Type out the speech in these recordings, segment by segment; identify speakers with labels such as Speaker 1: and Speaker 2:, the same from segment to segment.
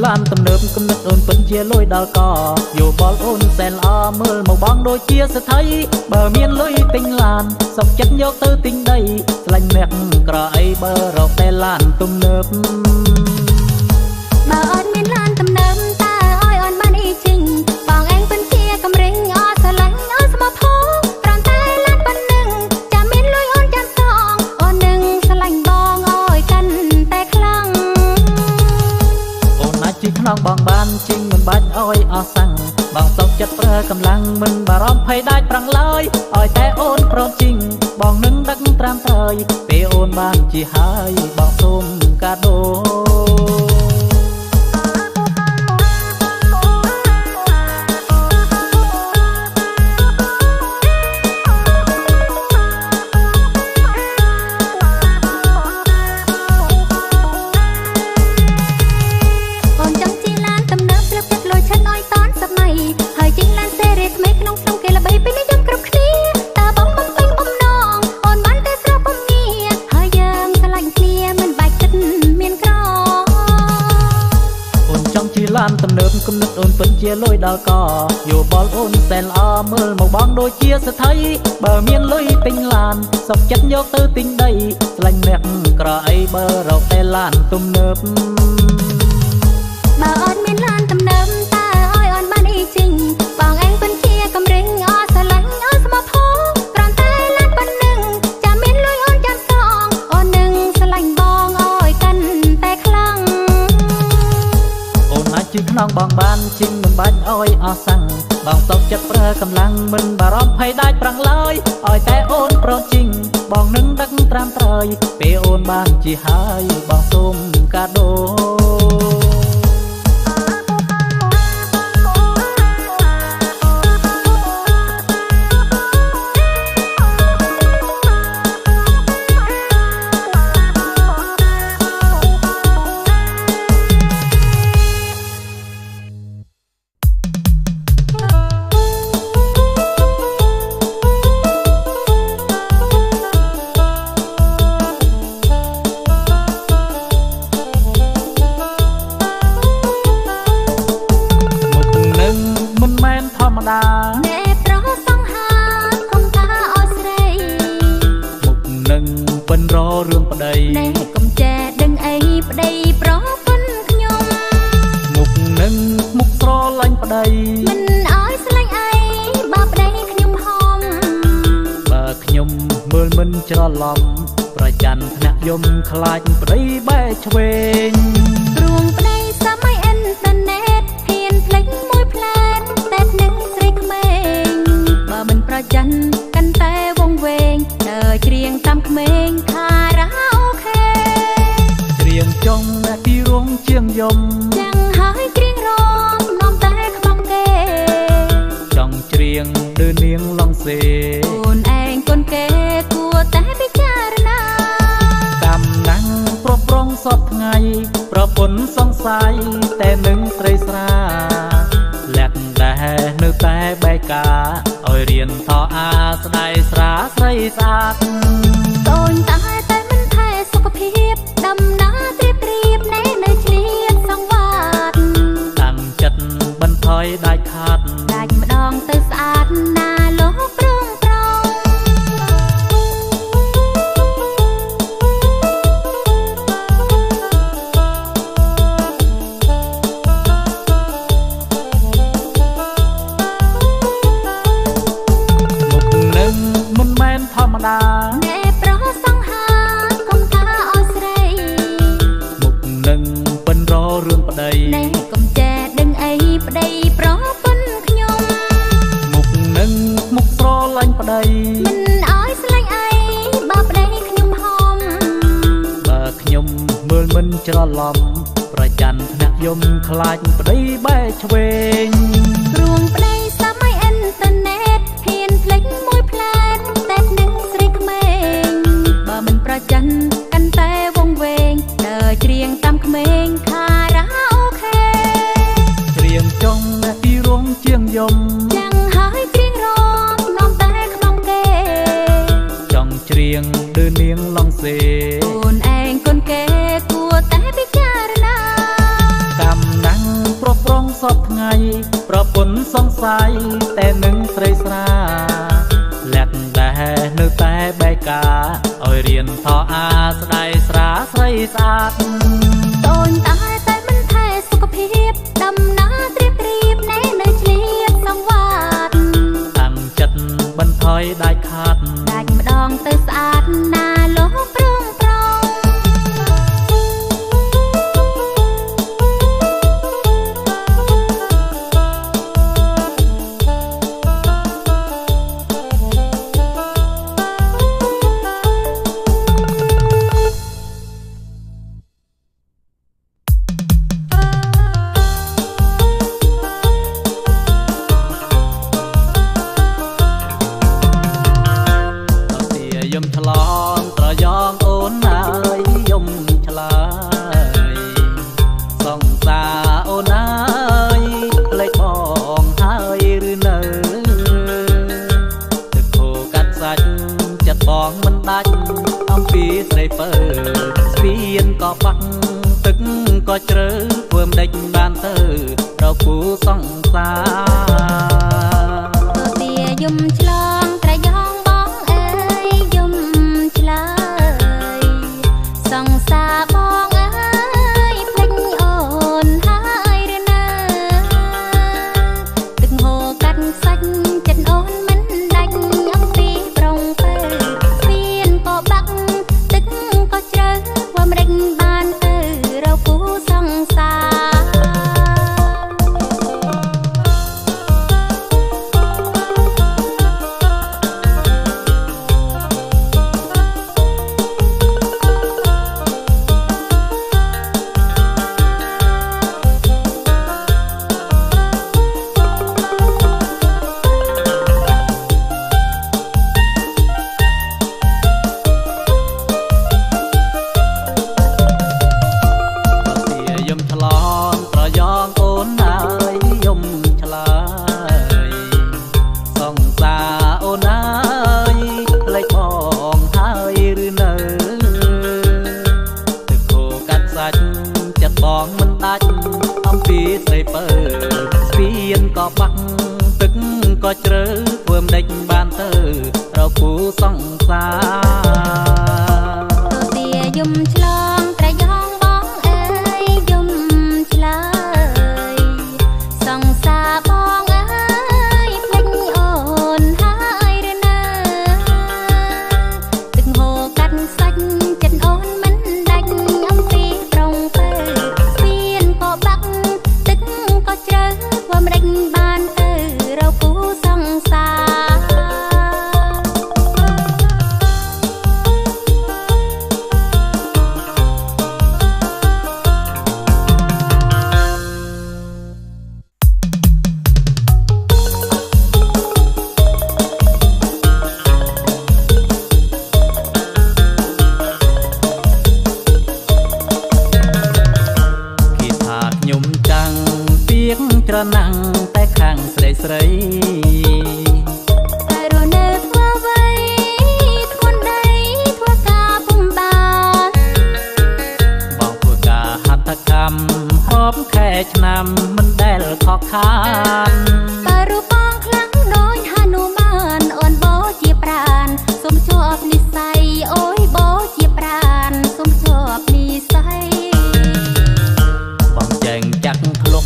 Speaker 1: ឡានទំនើបគំនិតអូនពិតជាលុយដល់កយោបល់អូនសែនល្អមើលមកបងដូចជាសេដ្ឋីបើមានលុយទិញឡានសុខចិត្តយកទៅទិញដីស្លាញ់អ្នកក្រអីបើរកតែឡានទំនើប
Speaker 2: បើអូនមានឡានទំនើបតើឲ្យអូនបានអីជិញបងឯងពិតជាកំរិញអត់ស្រឡាញ់អត់ស្មោះផងគ្រាន់តែឡានប៉ុណ្ណឹងចាំមានលុយអូនចាំសងអូននឹងស្រឡាញ់បងអើយកាន់តែខ្លាំង
Speaker 1: អូនអាចជិះខ្នងបងបានជិញមិនបាច់អោយអស់សាំងបងសុខចិត្តប្រើកម្លាំងមិនបារម្ភភ័យដាច់ប្រាំងឡើយឲ្យតែអូនព្រមជិញបងនឹងដឹកត្រាំត្រូវពេលអូនបានជិះហើយបងសូមកាដូឡានទំនើបគំនិតអូនពិតជាលុយដល់កយោបល់អូនសែនល្អមើលមកបងដូចជាសេដ្ឋីបើមានលុយទិញឡានសុខចិត្តយកទៅទិញដីស្លាញ់អ្នកក្រអីបើរកតែឡានទំនើប
Speaker 2: បើអូនមានឡានទំនើបតើឲ្យអូនបានអីជិញបងឯងពិតជាកំរិញអត់ស្រឡាញ់អត់ស្មោះផងគ្រាន់តែឡានប៉ុណ្ណឹងចាំមានលុយអូនចាំសងអូននឹងស្រឡាញ់បងអើយកាន់តែខ្លាំង
Speaker 1: អូនអាចជិះខ្នងបងបានជិញមិនបាច់អោយអស់សាំងបងសុខចិត្តប្រើកម្លាំងមិនបារម្ភភ័យដាច់ប្រាំងឡើយឲ្យតែអូនព្រមជិញបងនឹងដឹកត្រាំត្រូវពេលអូនបានជិះហើយបងសូមកាដូ
Speaker 2: អ្នកប្រសង្ហាកុំតាអោយស្រី
Speaker 1: មុខនឹងបិនររឿងប្តី
Speaker 2: អ្នកកុំចេះដឹងអីប្តីប្រពន្ធខ្ញុំ
Speaker 1: មុខនឹងមុខស្រឡាញ់ប្តី
Speaker 2: មិនអោយស្លាញ់អីបើប្តីខ្ញុំហំ
Speaker 1: បើខ្ញុំមើលមិនច្រឡំប្រច័ណ្ឌថ្នាក់យំខ្លាចប្តីបែកឆ្វេង
Speaker 2: ព្រួងប្តីសម័យអ៊ីនធឺណិតហ៊ានភ្លេចមួយផ្លែតតែនឹងស្រីក្មេងបើមិនប្រច័ណ្ឌកាន់តែវងវែងដើរច្រៀងតាមក្មេងខារ៉ាអូខេ
Speaker 1: ច្រៀងចុងទីរងជាងយំ
Speaker 2: ចាំហើយច្រៀងរំនាំតែខ្បងគេ
Speaker 1: ចង់ច្រៀងដូចនាងឡងសេ
Speaker 2: អូនឯងកូនគេគួរតែពិចារណា
Speaker 1: កំណាំងប្រប្រងសពថ្ងៃប្រពន្ធសង្ស័យតែនឹងស្រីស្រាលក្ខដែរនៅតែបែកការឲ្យរៀនថអាស្ដាយស្រាស្រីស្អាត
Speaker 2: តូនតែមិនថែសុខភាពដំណើរត្រៀបណែនៅឆ្លៀតសង្វាត
Speaker 1: តាំងចិត្តបន្ថយដាច់ខាត
Speaker 2: ដាច់ម្ដងទៅស្អាតណាលោកព្រមប្រង
Speaker 1: ធម្មតា
Speaker 2: អ្នកប្រសង្ហាកុំតាអោយស្រី
Speaker 1: មុខនឹងបិនររឿងប្តី
Speaker 2: អ្នកកុំចេះដឹងអីប្តីប្រពន្ធខ្ញុំ
Speaker 1: មុខនឹងមុខស្រឡាញ់ប្តី
Speaker 2: មិនអោយស្លាញ់អីបើប្តីខ្ញុំហំ
Speaker 1: បើខ្ញុំមើលមិនច្រឡំប្រច័ណ្ឌថ្នាក់យំខ្លាចប្តីបែកឆ្វេង
Speaker 2: ព្រួងប្តីសម័យអ៊ីនធឺណិតហ៊ានភ្លេចមួយផ្លែតតែនឹងស្រីក្មេងបើមិនប្រច័ណ្ឌកាន់តែវងវែងដើរច្រៀងតាមក្មេងខារ៉ាអូខេ
Speaker 1: ច្រៀងចុងទីរងជាងយំ
Speaker 2: ចាំហើយច្រៀងរំនាំតែខ្បងគេ
Speaker 1: ចង់ច្រៀងដូចនាងឡងសេ
Speaker 2: អូនឯងកូនគេគួរតែពិចារណា
Speaker 1: កំណាំង សពថ្ងៃប្រពន្ធសង្ស័យតែនឹងស្រីស្រាលាក់ដែរនៅតែបែកការឲ្យរៀនថោអាស្ដាយស្រាស្រីស្អាត
Speaker 2: តូនតែមិនថែសុខភាពដំណើរត្រៀបរៀបណែនៅឆ្លៀតសង្វាត
Speaker 1: តាំងចិត្តបន្ថយដាច់ខាត
Speaker 2: ដាច់ម្ដងទៅស្អាតណាលោកព្រមប្រង
Speaker 1: យំឆ្លងត្រយងអូនហើយយំឆ្លើយសង្សារអូនហើយភ្លេចបងហើយឬនៅទឹកខូកាត់សាច់ចិត្តបងមិនដាច់អំពីស្រីពើស្ពានក៏បាក់ទឹកក៏ជ្រៅធ្វើមិនដេចបានទៅដល់គូសង្សារ
Speaker 2: ទាយំឆ្លងត្រយងសង្សារបងអើយភ្លេចអូនហើយឬនៅទឹកហូរកាត់សាច់ចិត្តអូនមិនដាច់អំពីប្រងពើស្ពានក៏បាក់ទឹកក៏ជ្រៅធ្វើមិនដេចបានទៅរកគូសង្សារ
Speaker 1: ឆ្លងត្រយងអូនហើយយំឆ្លើយសង្សារអូនហើយភ្លេចបងហើយឬនៅទឹកខូកាត់សាច់ចិត្តបងមិនដាច់អំពីស្រីពើស្ពានក៏បាក់ទឹកក៏ជ្រៅធ្វើមិនដេចបានទៅរកគូសង្សារ
Speaker 2: ទាយំឆ្លងត្រយងសង្សារបងអើយភ្លេចអូនហើយឬនៅទឹកហូរកាត់សាច់ចិត្តអូនមិនដាច់អំពីប្រងពើស្ពានក៏បាក់ទឹកក៏ជ្រៅធ្វើមិនដេចបានទៅរកគូសង្សារ
Speaker 1: ច្រណាំងតែខាងស្រីស្រី
Speaker 2: តែរនៅធ្វើអ្វីធ្ងន់ដីធ្វើការពុំបាន
Speaker 1: បងធ្វើការហត្ថកម្មរាប់ខែឆ្នាំមិនដែលខកខាន
Speaker 2: បើរូបបងខ្លាំងដូចហនុមានអូនបោជាប្រានសូមជាប់និស្ស័យអូយបោជាប្រានសូមជាប់និស្ស័យ
Speaker 1: បងចែងចាក់ភ្លុក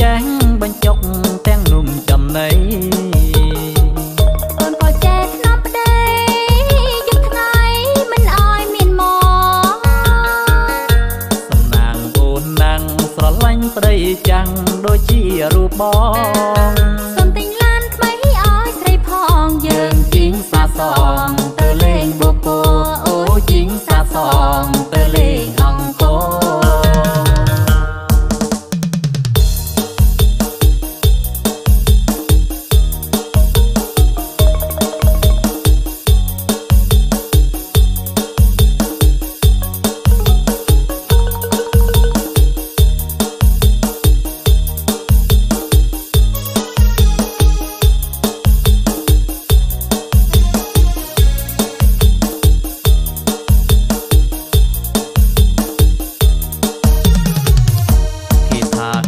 Speaker 1: ចាស់បញ្ចុកទាំងនំចំណី
Speaker 2: អូនក៏ចេះក្នុងប្តីយប់ថ្ងៃមិនអោយមានមក
Speaker 1: សំណាងអូនណាំងស្រឡាញ់ប្តីចាំងដូចជារូបបង
Speaker 2: សូមទិញឡានថ្មីអោយស្រីផង
Speaker 1: យើងជីងសាសងទៅលេងបូកូអូជីងសាសងទៅលេងអង្គរ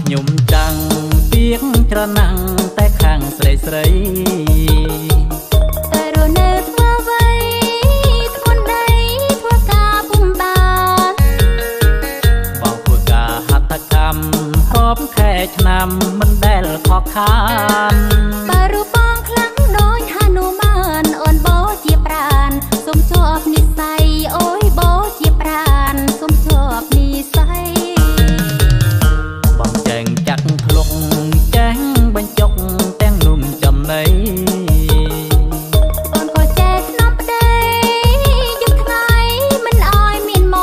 Speaker 1: ខ្ញុំចាំង ច្រណាំងតែខាងស្រីស្រី
Speaker 2: តែរនៅធ្វើអ្វីធ្ងន់ដីធ្វើការពុំបាន
Speaker 1: បងធ្វើការហត្ថកម្មរាប់ខែឆ្នាំមិនដែលខកខាន
Speaker 2: បើរូបបងខ្លាំងដូចហនុមានអូនបោជាប្រានសូមជាប់និស័យអូយបោជាប្រានសូមជាប់និស័យ
Speaker 1: បងចែងចាក់ធ្លុកចាស់បញ្ចុកទាំងនំចំណៃ
Speaker 2: អូនក៏ចេះក្នុងប្តីយប់ថ្ងៃមិនអោយមានម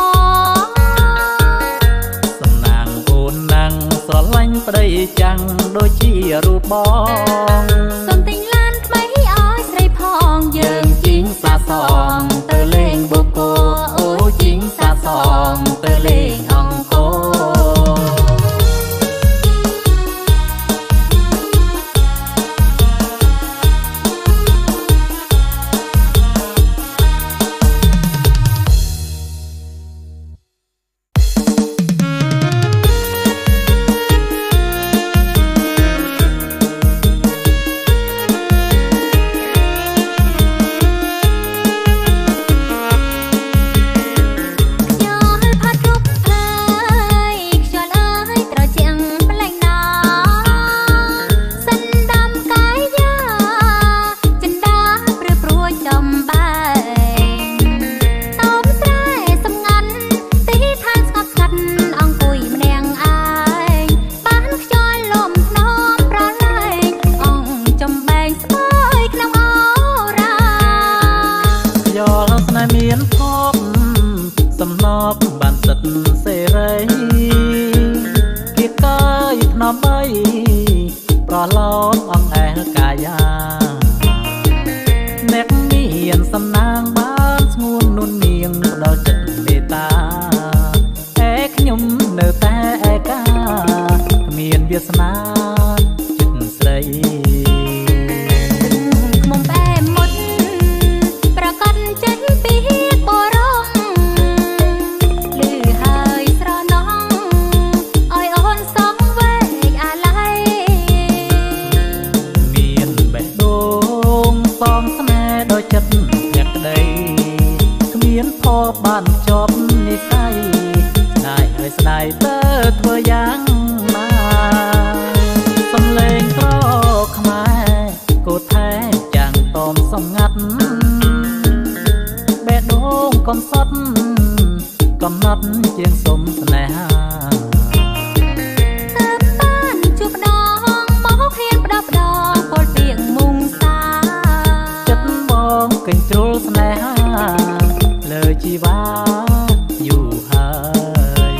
Speaker 2: ក
Speaker 1: សំណាងអូនណាំងស្រឡាញ់ប្តីចាំងដូចជារូបបង
Speaker 2: សូមទិញឡានថ្មីអោយស្រីផង
Speaker 1: យើងជីងសាសងទៅលេងបូកូអូជីងសាសងទៅលេងអង្គរមានភពសំណប់បានសិតសេរីគៀកកាយថ្នមបីប្រឡងអង្អែលកាយាអ្នកមានសំណាងបានស្ងួននួននាងផ្ដល់ចិត្តមេត្តាខ្ញុំនៅតែឯកាគ្មានវាសនាចិត្តស្រីបានជាប់និស័យស្ដាយហើយស្ដាយទៅធ្វើយ៉ាងណាសំលេងត្រខ្មែរគូថែចាំងតមសំងាត់បេះដូងកំសត់កំណត់ជាងសុំស្នេហា
Speaker 2: បានជួបដងមកហ៊ានផ្ដោះផ្ដោពលពីងមុងសា
Speaker 1: ចិត្តបងកេញជ្រុលស្នេហាលើជីវ៉ាយូរហើយ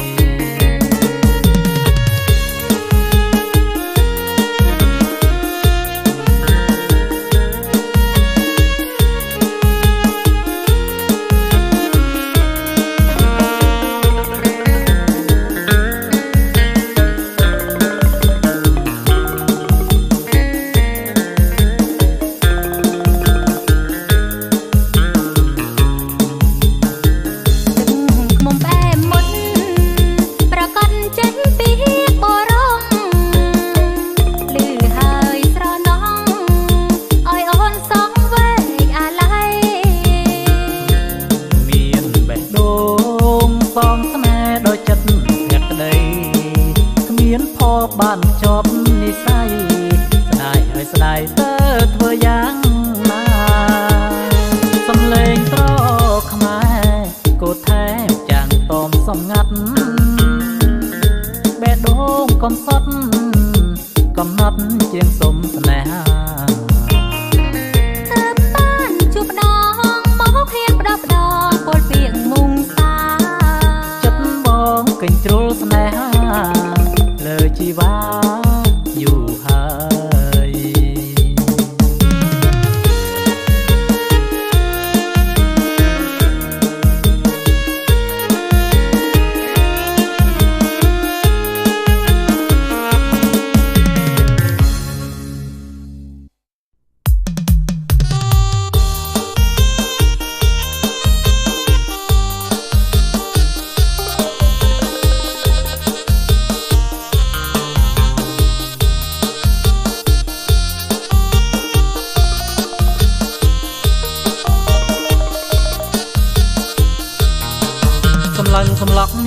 Speaker 1: បានជាប់និស័យស្ដាយហើយស្ដាយទៅធ្វើយ៉ាងណាសំលេងត្រខ្មែរគូថែចាំងតមសំងាត់បេះដូងកំសត់កំណត់ជាងសុំស្នេហា
Speaker 2: បានជួបដងមកហ៊ានផ្ដោះផ្ដោពលពីងមុងសា
Speaker 1: ចិត្តបងកេញជ្រុលស្នេហាលើជីវ៉ាយូរហើយ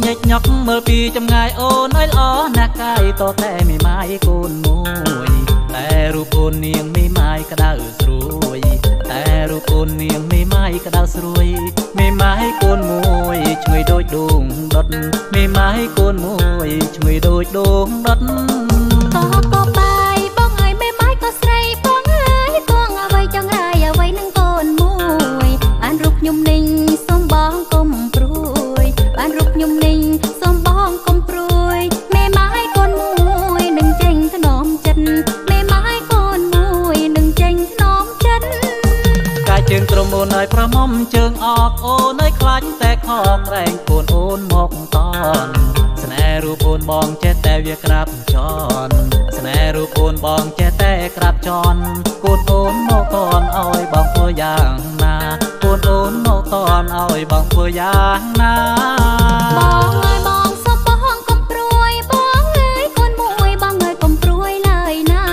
Speaker 1: ញិចញក់មើលពីចម្ងាយអូនឲ្យល្អណាស់កាយតតែមីម៉ាយកូនមួយតែរូបអូននាងមីម៉ាយក្តៅស្រួយតែរូបអូននាងមីម៉ាយក្តៅស្រួយមីម៉ាយកូនមួយឈ្ងុយដូចដូងដុតមីម៉ាយកូនមួយឈ្ងុយដូចដូងដុត
Speaker 2: ក៏បាយបងឲ្យមេម៉ាយក៏ស្រីបងអើយបងអ្វីចង់រាយអ្វីនឹងកូនមួយអានរូបខ្ញុំninhសូមបងកុំព្រួយបានរូបខ្ញុំninhសូមបងកុំព្រួយមេម៉ាយកូនមួយនឹងចេញថ្នមចិត្តមេម៉ាយកូនមួយនឹងចេញថ្នមចិត្ត
Speaker 1: កាយជើងត្រមអូនឲ្យប្រមុំជើងអកអូនឲ្យខ្លាញ់តែខកក្រែងកូនអូនមកតនស្នេហ៍រូបអូនបងចេះតែវាក្រាបចនស្នេហ៍រូបអូនបងចេះតែក្រាបចនកូនអូនមកតនឲ្យបងធ្វើយ៉ាងណាកូនអូនមកតនឲ្យបងធ្វើយ៉ាងណា
Speaker 2: បងអើយបងសុំបងកុំព្រួយបងអើយកូនមួយបងអើយកុំព្រួយឡើយណា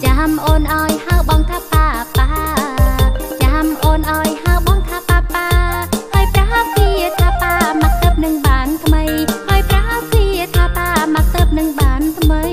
Speaker 2: ចាំអូនឲ្យហៅបងថាប៉ាចាំអូនឲ្យហៅបងថាប៉ាហើយប្រាប់វាថាប៉ាមកទៅនឹងបានថ្មីហើយប្រាប់វាថាប៉ាមកទៅនឹងបានថ្មី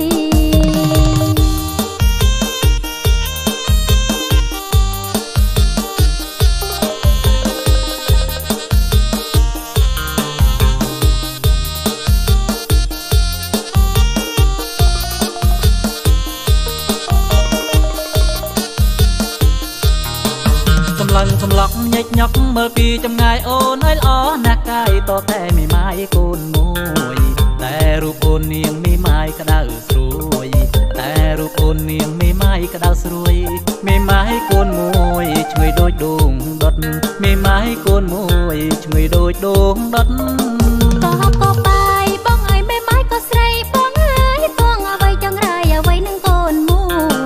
Speaker 1: សំឡុកញិចញក់មើលពីចម្ងាយអូនឲ្យល្អណាស់កាយតតែមីម៉ាយកូនមួយតែរូបអូននាងមីម៉ាយក្តៅស្រួយតែរូបអូននាងមីម៉ាយក្តៅស្រួយមីម៉ាយកូនមួយឈ្ងុយដូចដូងដុតមីម៉ាយកូនមួយឈ្ងុយដូចដូងដុត
Speaker 2: ក៏បាយបងឲ្យមេម៉ាយក៏ស្រីបងអើយបងអ្វីចង់រាយអ្វីនឹងកូនមួ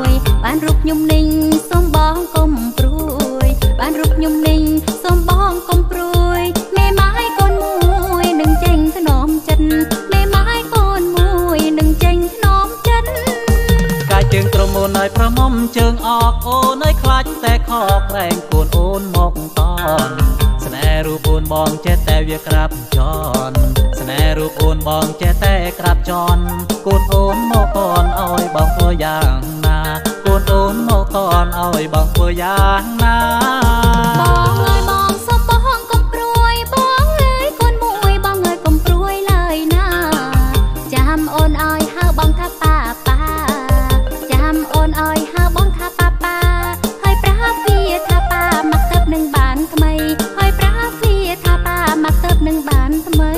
Speaker 2: យបានរូបខ្ញុំninhសូមបងកុំព្រួយបានរូបខ្ញុំninhសូមបងកុំព្រួយមេម៉ាយកូនមួយនឹងចេញថ្នមចិត្តមេម៉ាយកូនមួយនឹងចេញថ្នមចិត្ត
Speaker 1: កាយជើងត្រមអូនឲ្យប្រមុំជើងអកអូនឲ្យខ្លាចតែខកក្រែងកូនអូនមកតនស្នេហ៍រូបអូនបងចេះតែវាក្រាបចនស្នេហ៍រូបអូនបងចេះតែក្រាបចនកូនអូនមកតនឲ្យបងធ្វើយ៉ាងណាកូនអូនមកតនឲ្យបងធ្វើយ៉ាងណា
Speaker 2: បងអើយបងសុំបងកុំព្រួយបងអើយកូនមួយបងអើយកុំព្រួយឡើយណាចាំអូនឲ្យហៅបងថាប៉ាចាំអូនឲ្យហៅបងថាប៉ាហើយប្រាប់វាថាប៉ាមកទៅនឹងបានថ្មីហើយប្រាប់វាថាប៉ាមកទៅនឹងបានថ្មី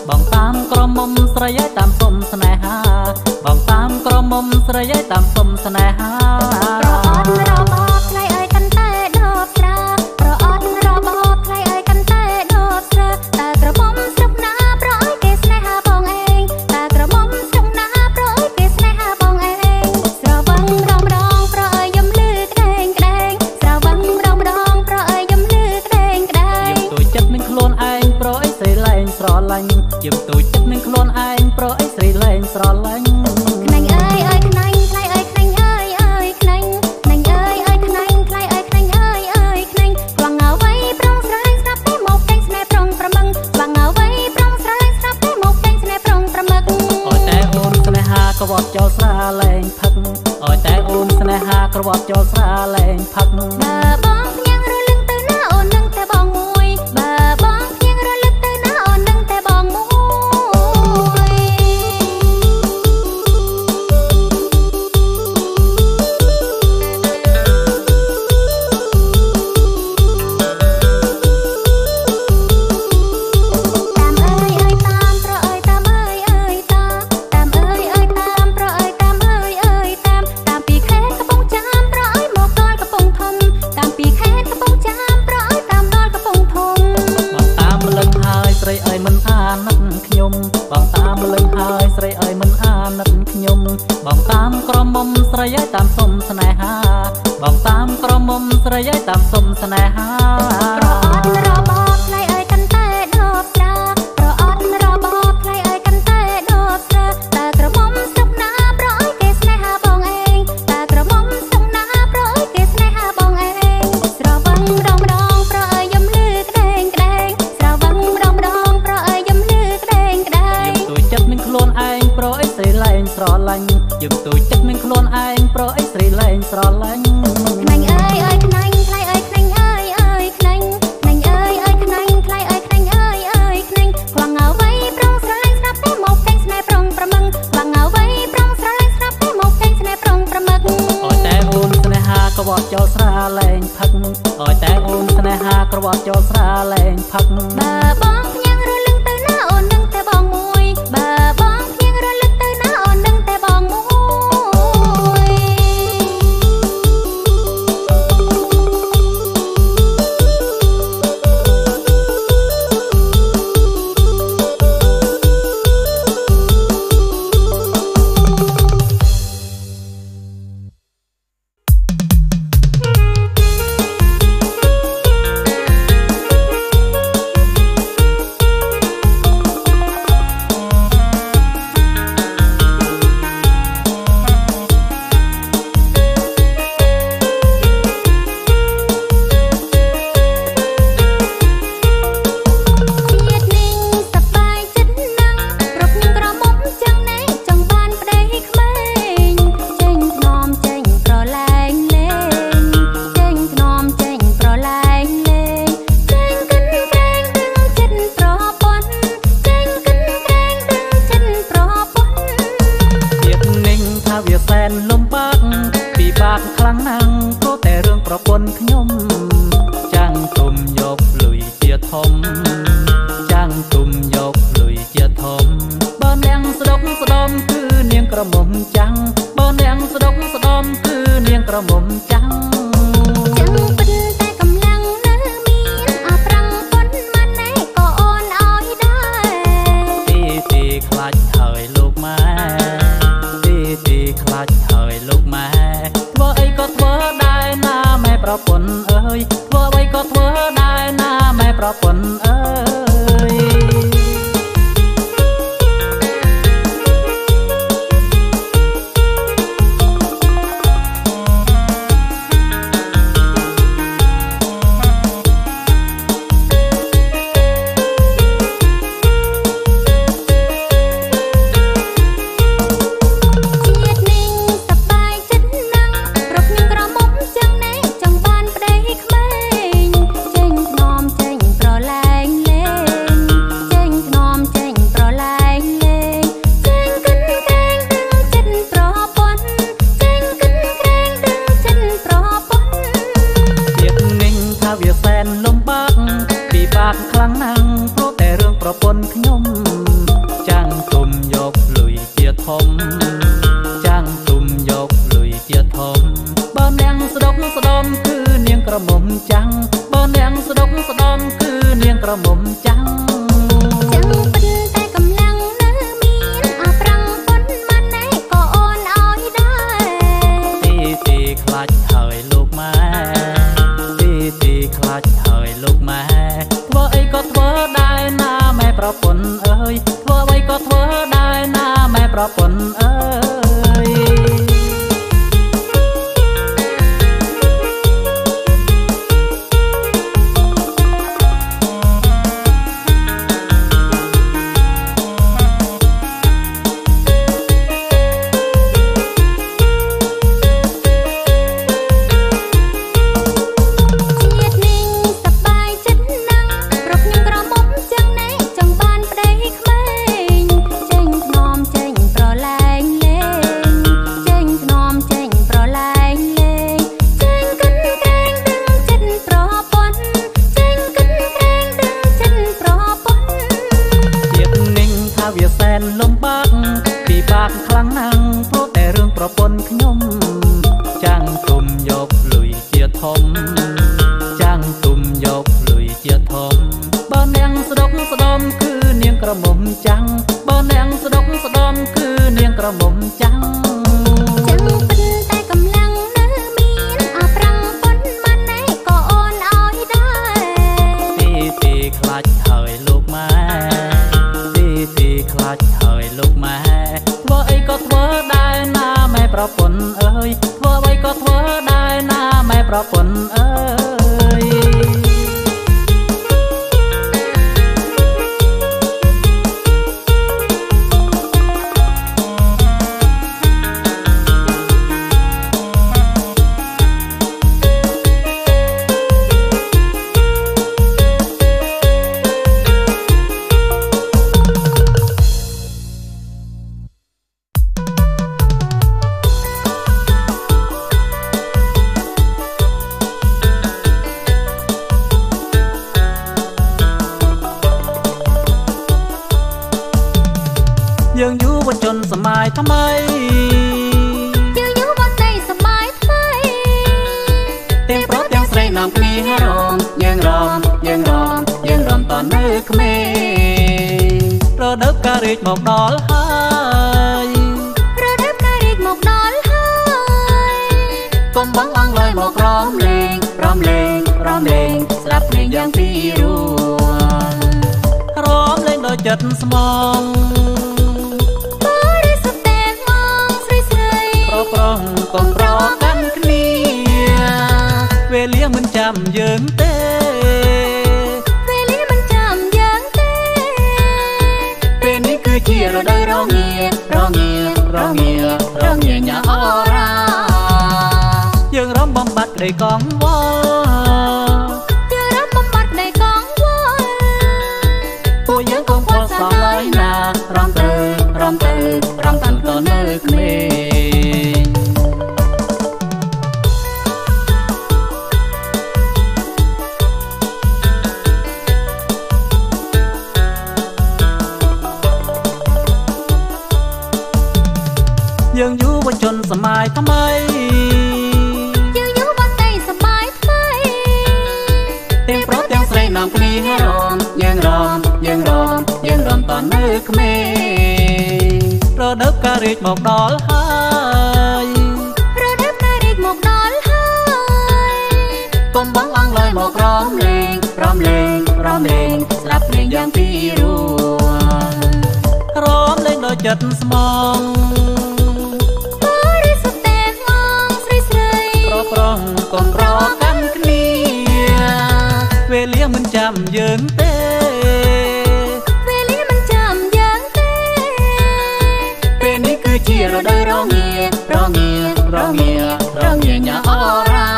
Speaker 1: បងតាមក្រមុំស្រីឲ្យតាមសុំស្នេហាបងតាមក្រមុំស្រីឲ្យតាមសុំស្នេហា
Speaker 2: ប្រអត់របបថ្លៃឲ្យកាន់តែដបស្រាប្រអត់របបថ្លៃឲ្យកាន់តែដបស្រាតើក្រមុំស្រុកណាប្រឲ្យគេស្នេហាបងឯងតើក្រមុំស្រុកណាប្រឲ្យគេស្នេហាបងឯងស្រវឹងរំដងប្រឲ្យយំលឺក្ដែងក្ដែងស្រវឹងរំដងប្រឲ្យយំលឺក្ដែងក្ដែង
Speaker 1: ទួយចិត្តនឹងខ្លួនឯងប្រឲ្យស្រីលែងស្រឡាញ់ជាទួយចិត្តនឹងខ្លួនឯងប្រឲ្យស្រីលែងស្រឡាញ់
Speaker 2: ខ្នាញ់អើយអើយខ្នាញ់ថ្លៃអើយខ្នាញ់អើយអើយខ្នាញ់ខ្នាញ់អើយអើយខ្នាញ់ថ្លៃអើយខ្នាញ់អើយអើយខ្នាញ់ខ្វាំងអ្វីប្រងស្រែងស្រាប់តែមកពេញស្នេហ៍ប្រងប្រមឹងខ្វាំងអ្វីប្រងស្រែងស្រាប់តែមកពេញស្នេហ៍ប្រងប្រមឹង
Speaker 1: អើយតែអូនស្នេហាក្រវត់ចោលស្រាលែងផឹកអើយតែអូនស្នេហាក្រវត់ចោលស្រាលែងផឹក
Speaker 2: បើបងផ្ញើរលឹងទៅណាអូននឹងតែបងមួយបើបងផ្ញើរលឹងទៅណាអូននឹងតែបងមួយ
Speaker 1: តាមក្រមុំស្រីឲ្យតាមសុំស្នេហាបងតាមក្រមុំស្រីឲ្យតាមសុំស្នេហា
Speaker 2: ប្រអត់របបថ្លៃឲ្យកាន់តែដបស្រាប្រអត់របបថ្លៃឲ្យកាន់តែដបស្រាតើក្រមុំស្រុកណាប្រឲ្យគេស្នេហាបងឯងតើក្រមុំស្រុកណាប្រឲ្យគេស្នេហាបងឯងស្រវឹងម្ដងប្រឲ្យយំលឺក្ដែងក្ដែងស្រវឹងម្ដងប្រឲ្យយំលឺក្ដែងក្ដែង
Speaker 1: យំទួយចិត្តនឹងខ្លួនឯងប្រអីស្រីលែងស្រឡាញ់យំទួយចិត្តនឹងខ្លួនឯងប្រអីស្រីលែងស្រឡាញ់
Speaker 2: ខ្នាញ់អើយអើយខ្នាញ់ថ្លៃអើយខ្នាញ់អើយអើយខ្នាញ់ខ្នាញ់អើយអើយខ្នាញ់ថ្លៃអើយខ្នាញ់អើយអើយខ្នាញ់ខ្លាំងអ្វីប្រងស្រឡាញ់ស្រាប់តែមកតែងស្នេហ៍ប្រងប្រមឹងខ្លាំងអ្វីប្រងស្រឡាញ់ស្រាប់តែមកតែងស្នេហ៍ប្រងប្រមឹង
Speaker 1: អើយតែអូនស្នេហាក្រវ៉ាត់ចូលស្រាលែងផឹកអើយតែអូនស្នេហាក្រវ៉ាត់ចូលស្រាលែងផឹក
Speaker 2: បើបងផ្ញើរលឹងទៅណាអូននឹងតែបងមួយបើបងផ្ញើរលឹងទៅណាអូននឹងតែបងមួយ
Speaker 1: ក្រមុំចាំងបើនាងស្ដុកស្ដំគឺនាងក្រមុំចាំង ពន្ធអើយធ្វើអ្វីក៏ធ្វើដែរណាម៉ែប្រពន្ធអើយយើងយុវជនសម័យថ្មី
Speaker 2: យើងយុវតីសម័យថ្មី
Speaker 1: ទាំងប្រុសទាំងស្រីនាំគ្នារំយើងរំតនៅក្មេងរដូវកាលរាជមកដល់ហើយ
Speaker 2: រដូវកាលរាជមកដល់ហើ
Speaker 1: យកុំបងអងឡើយមករំលេងស្ដាប់ភ្លេងយ៉ាងពីរោះរំលេងដោយចិត្តស្មងប្រុសកុំប្រកាន់គ្នាវេលាមិនចាំយើងទេពេលនេះគឺជារដូវរងាញ៉ាអរ៉ាយើងរំបំបត្តិក្តីកង្វល់ពួកយើងកុំខ្វល់សោះឡើយណារំទៅតាន់តនៅក្មេងយើងយុវជនសម័យថ្មី
Speaker 2: យើងយុវតីសម័យថ្មី
Speaker 1: ទាំងប្រុសទាំងស្រីនាំគ្នារំយើងរំតនៅក្មេងរដូវកាលរាជមកដល់ហើយកុំបងអងឡើយមករំលេងស្ដាប់ភ្លេងយ៉ាងពីរោះរំលេងដោយចិត្តស្មងប្រុសកុំប្រកាន់គ្នាវេលាមិនចាំយើងទេពេលនេះគឺជារដូវរងាញ៉ាអរ៉ា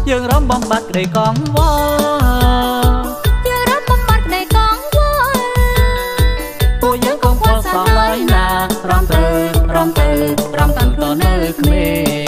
Speaker 1: យើងរំបំបត្តិក្តីកង្វល់ពួកយើងកុំខ្វល់សោះឡើយណារំទៅតាន់តនៅក្មេង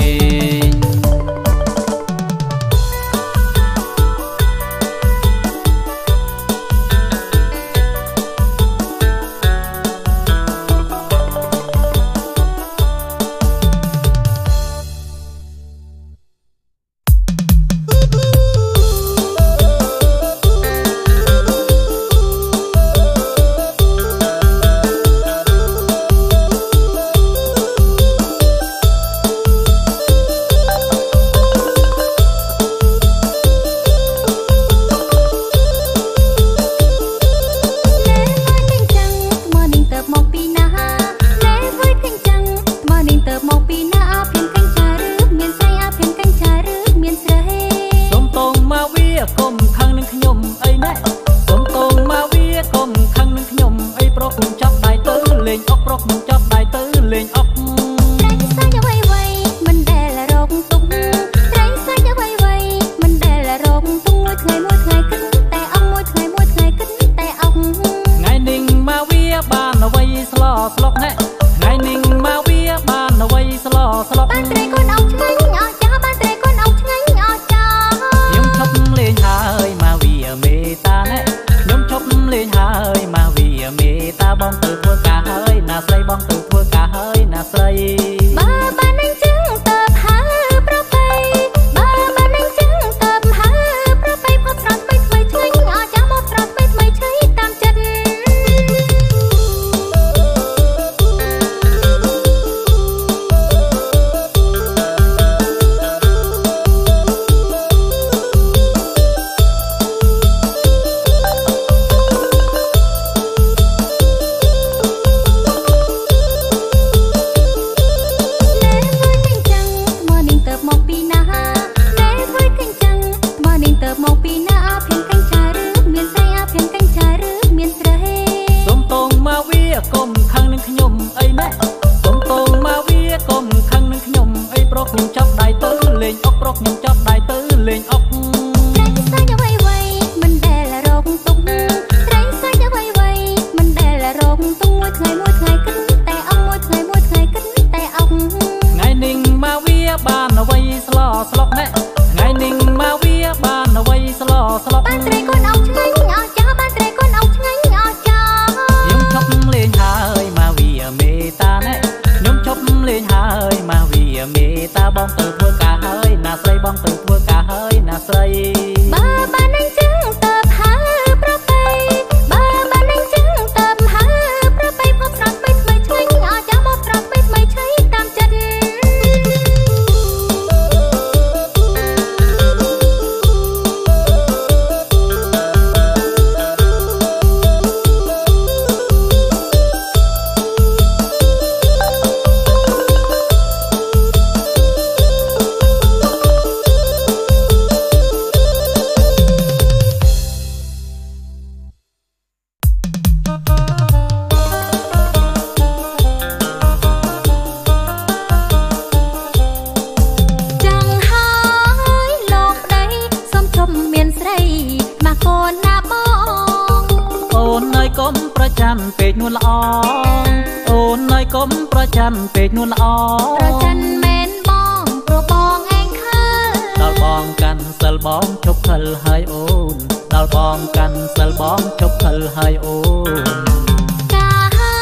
Speaker 1: ហើយមកវាមេតាបងទៅធ្វើការហើយណាស្រីបងទៅធ្វើការហើយណាស្រី
Speaker 2: បើបាននឹងចឹងទៅហើប្របីបើបាននឹងចឹងទៅហើប្របីផុសស្រស់ថ្មីថ្មីឆ្ងាញ់អស់ចាំមកស្រស់ថ្មីថ្មីឆ្ងាញ់តាមចិត្ត
Speaker 1: ពេកនួនល្អអូនអើយកុំប្រចាំពេកនួនល្អ
Speaker 2: ប្រច័នមែនបងព្រោះបងឯងខើ
Speaker 1: ដល់បងកាន់សិលបងជប់ខិលហើយអូនដល់បងកាន់សិលបងជប់ខិលហើយអូន
Speaker 2: ការហើ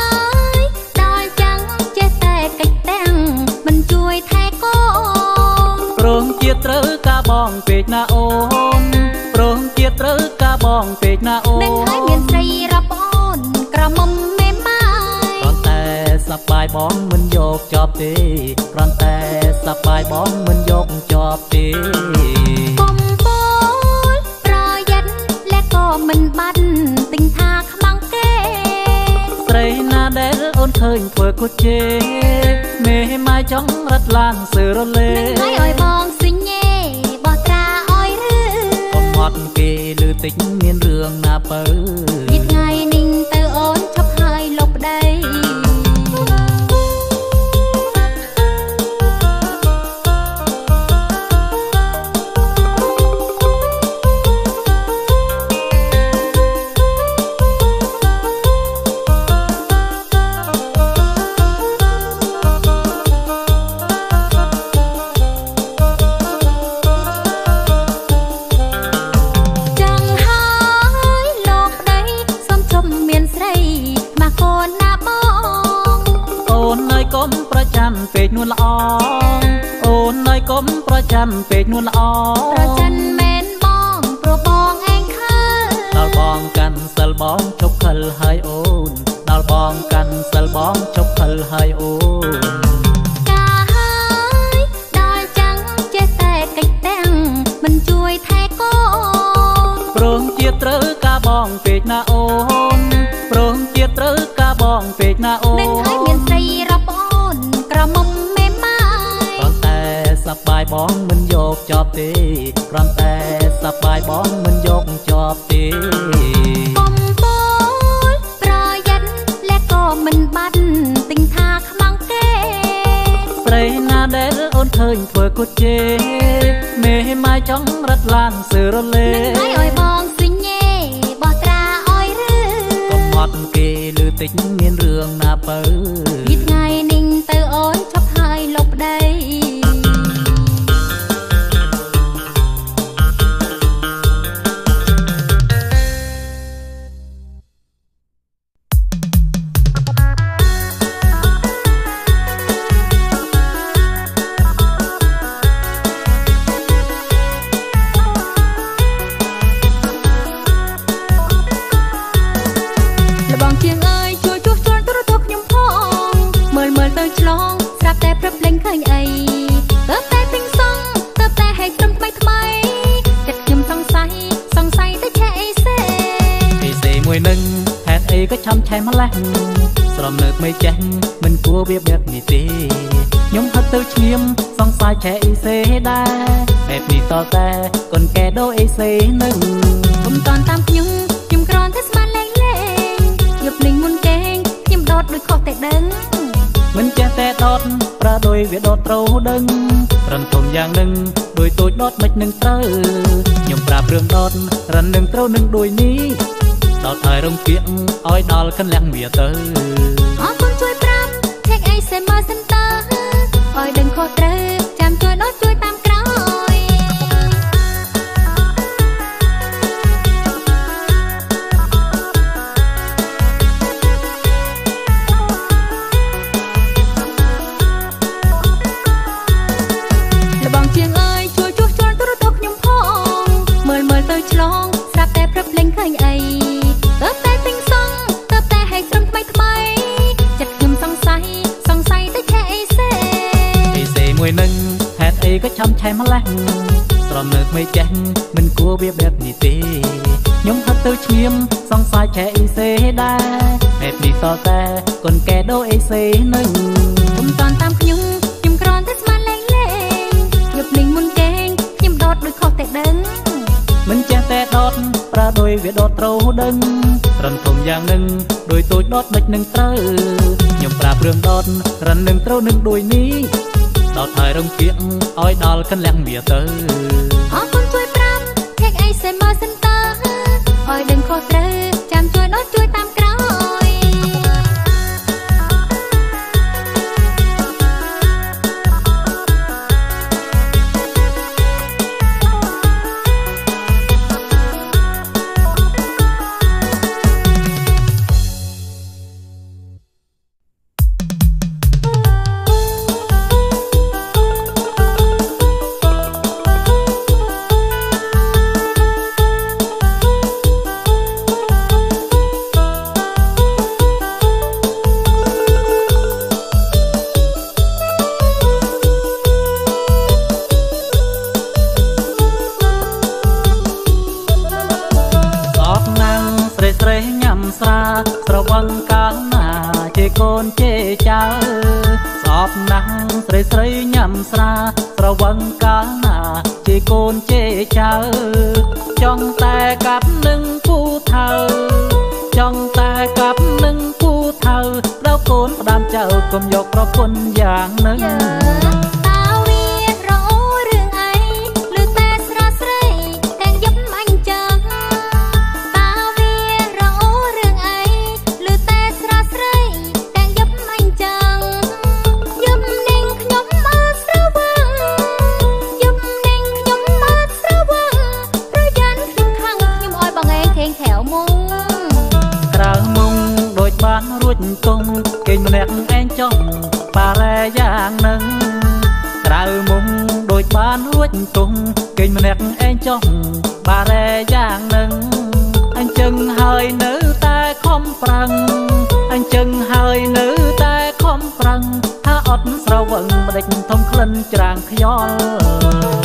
Speaker 2: យដល់ចឹងចេះតែកិច្ចទាំងមិនជួយថែកូន
Speaker 1: ព្រមជាត្រូវការបងពេកណាអូនព្រមជាត្រូវការបងពេកណាអូន
Speaker 2: នឹងហើយមានស្រីរាប់អូនក្រមុំមេម៉ាយ
Speaker 1: គ្រាន់តែសប្បាយបងមិនយកជាប់ទេគ្រាន់តែសប្បាយបងមិនយកជាប់ទេ
Speaker 2: កំពូលប្រយ័ត្នและក៏មិនបាត់ទិញថាខ្មាំងគេ
Speaker 1: ស្រីណាដែលអូនឃើញធ្វើគូជេមេម៉ាយចង់រត់ឡានសើរលេ
Speaker 2: នឹងហើយឲ្យបងសិញេបោះត្រាឲ្យឬ
Speaker 1: កុំហត់គេលឺតិចមានរឿងណាបើ
Speaker 2: ពីថ្ងៃនេះទៅអូនឈប់ហើយលុបប្តី
Speaker 1: ពេកនួនល្អអូនអើយកុំប្រចាំពេកនួនល្អ
Speaker 2: ប្រច័នមែនបងព្រោះបងឯងខើ
Speaker 1: ដល់បងកាន់សិលបងជប់ខិលហើយអូនដល់បងកាន់សិលបងជប់ខិលហើយអូន
Speaker 2: ការហើយដល់ចឹងចេះតែកិច្ចទាំងមិនជួយថែកូន
Speaker 1: ព្រមជាត្រូវការបងពេកណាអូនព្រមជាត្រូវការបងពេកណាអូន
Speaker 2: នឹងហើយមានស្រីរាប់អូនក្រមុំមេម៉ាយ
Speaker 1: គ្រាន់តែសប្បាយបងមិនយកជាប់ទេគ្រាន់តែសប្បាយបងមិនយកជាប់ទេ
Speaker 2: កំពូលប្រយ័ត្នและក៏មិនបាត់ទិញថាខ្មាំងគេ
Speaker 1: ស្រីណាដែលអូនឃើញធ្វើគូជេមេម៉ាយចង់រត់ឡានសើរលេ
Speaker 2: នឹងហើយឲ្យបងសិញេបោះត្រាឲ្យឬ
Speaker 1: កុំហត់គេលឺតិចមានរឿងណាបើ
Speaker 2: ពីថ្ងៃនេះទៅអូនឈប់ហើយលុបប្តី
Speaker 1: ក៏ឆំឆែម្លេះស្រមនៅមិនចេះមិនគួរវាបែបនេះទេខ្ញុំហត់ទៅឈ្ងៀមសង្ស័យឆែអ៊ីសេដែរបែបនេះតតែកូនកែដូអ៊ីសេនឹង
Speaker 2: កុំតន់តាមខ្ញុំគ្រាន់តែស្មានលេងលេងយប់លេងមុនគេងខ្ញុំដតដូចខុសតែដឹង
Speaker 1: មិនចេះតែដតប្រើដោយវាដតត្រូវដឹងរំធំយ៉ាងនឹងដោយទូចដតមិននឹងត្រូវខ្ញុំប្រាប់រឿងដតរំនឹងត្រូវនឹងដូចនេះដល់ហើយរំពាក់ឲ្យដល់កន្លះវាទៅ
Speaker 2: អរគុណជួយប្រាប់ Take a summer center ឲ្យដឹងខុសត្រូវចាំជួយដល់ជួយតាមក្រោយ
Speaker 1: អីក៏ឆំឆែម្លេះស្រមើកមិនចេះមិនគួរវាបែបនេះទេខ្ញុំហត់ទៅឈាមសង្ស័យឆែអីសេដែរហេតុនេះតតែកូនកែដូអីសេនឹង
Speaker 2: ខ្ញុំតន់តាមខ្ញុំគ្រាន់តែស្មានលេងយប់លេងមុនគេងខ្ញុំដតដូចខុសតែដឹង
Speaker 1: មិនចេះតែដតប្រើដោយវាដតត្រូវដឹងរំធំយ៉ាងនឹងដោយទូចដតមិននឹងត្រូវខ្ញុំប្រាប់រឿងដតរំនឹងត្រូវនឹងដូចនេះដតហើយរងគៀកឲ្យដល់កន្លះវាទៅ
Speaker 2: អរគុណជួយប្រាប់ថេកអីសេមកសិនតើឲ្យដឹងខុសត្រូវចាំជួយដតជួយតាមក្រោយ
Speaker 1: ស្រវឹងកាលណាជេកូនជេចៅសອບណាស់ស្រីស្រីញ៉ាំស្រាស្រវឹងកាលណាជេកូនជេចៅចង់តែកាប់នឹងពូថៅចង់តែកាប់នឹងពូថៅដល់កូនផ្ដាំចៅកុំយកប្រពន្ធយ៉ាងនឹងរួចតុងគេម្នាក់ឯងចង់បារែយ៉ាងនឹងក្រៅមុំដូចបានរួចតុងគេម្នាក់ឯងចង់បារែយ៉ាងនឹងអញ្ចឹងហើយនៅតែខំប្រឹងអញ្ចឹងហើយនៅតែខំប្រឹងថាអត់ស្រវឹងម្ដេចធំក្លិនច្រាងខ្យល់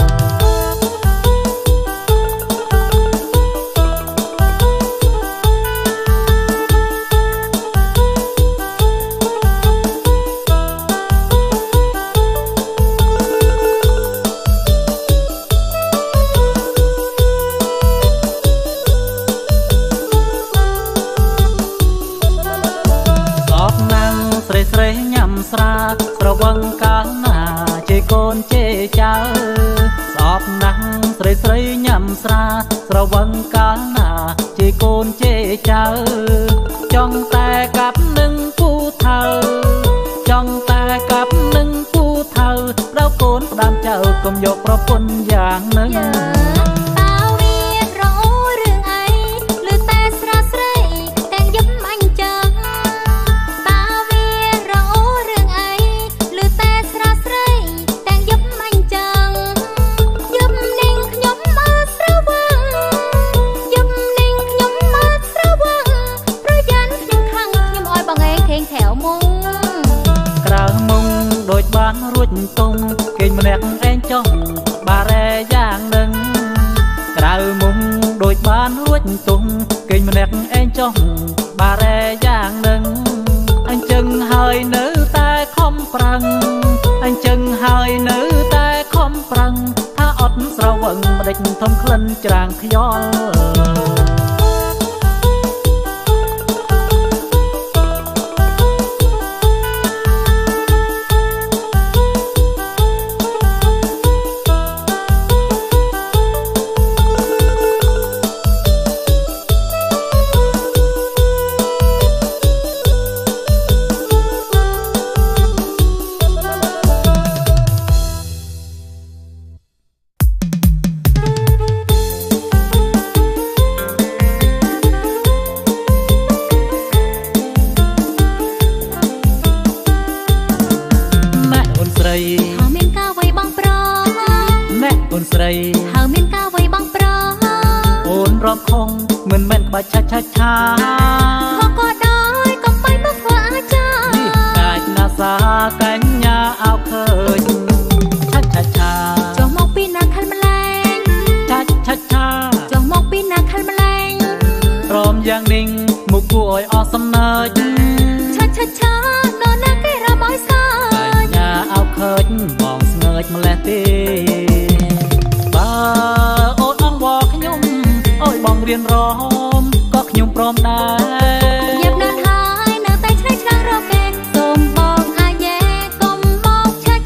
Speaker 1: ស្រីញ៉ាំស្រាស្រវឹងកាលណាជេកូនជេចៅស្អប់ណាស់ស្រីស្រីញ៉ាំស្រាស្រវឹងកាលណាជេកូនជេចៅចង់តែកាប់នឹងពូថៅចង់តែកាប់នឹងពូថៅដល់កូនផ្ដាំចៅកុំយកប្រពន្ធយ៉ាងនឹងរួចតុងគេម្នាក់ឯងចង់បារែយ៉ាងនឹងក្រៅមុំដូចបានរួចតុងគេម្នាក់ឯងចង់បារែយ៉ាងនឹងអញ្ចឹងហើយនៅតែខំប្រឹងអញ្ចឹងហើយនៅតែខំប្រឹងថាអត់ស្រវឹងម្ដេចធំក្លិនច្រាងខ្យល់
Speaker 2: ហៅមានការវ័យបងប្រុស
Speaker 1: ណែអូនស្រី
Speaker 2: ហៅមានការវ័យបងប្រុស
Speaker 1: អូនរំខងមិនមែនក្បាច់ឆាឆាឆា
Speaker 2: ខកក៏ដោយកុំបីមកធ្វើអាចារ្យ
Speaker 1: កាចណាសាកញ្ញាអោឃើញឆាឆាឆា សំណើច
Speaker 2: ឆានរណាគេរំអើយសើច
Speaker 1: ញ៉ាអោឃើញបងស្ងើចម្លេះទេបើអូនអងវល់ខ្ញុំអើយបងរៀនរំក៏ខ្ញុំព្រមដែរ
Speaker 2: យ៉ាប់ណាស់ហើយនៅតែឆ្នៃឆ្លាំងរកគេសូមបងអាយ៉ែកុំមកឆា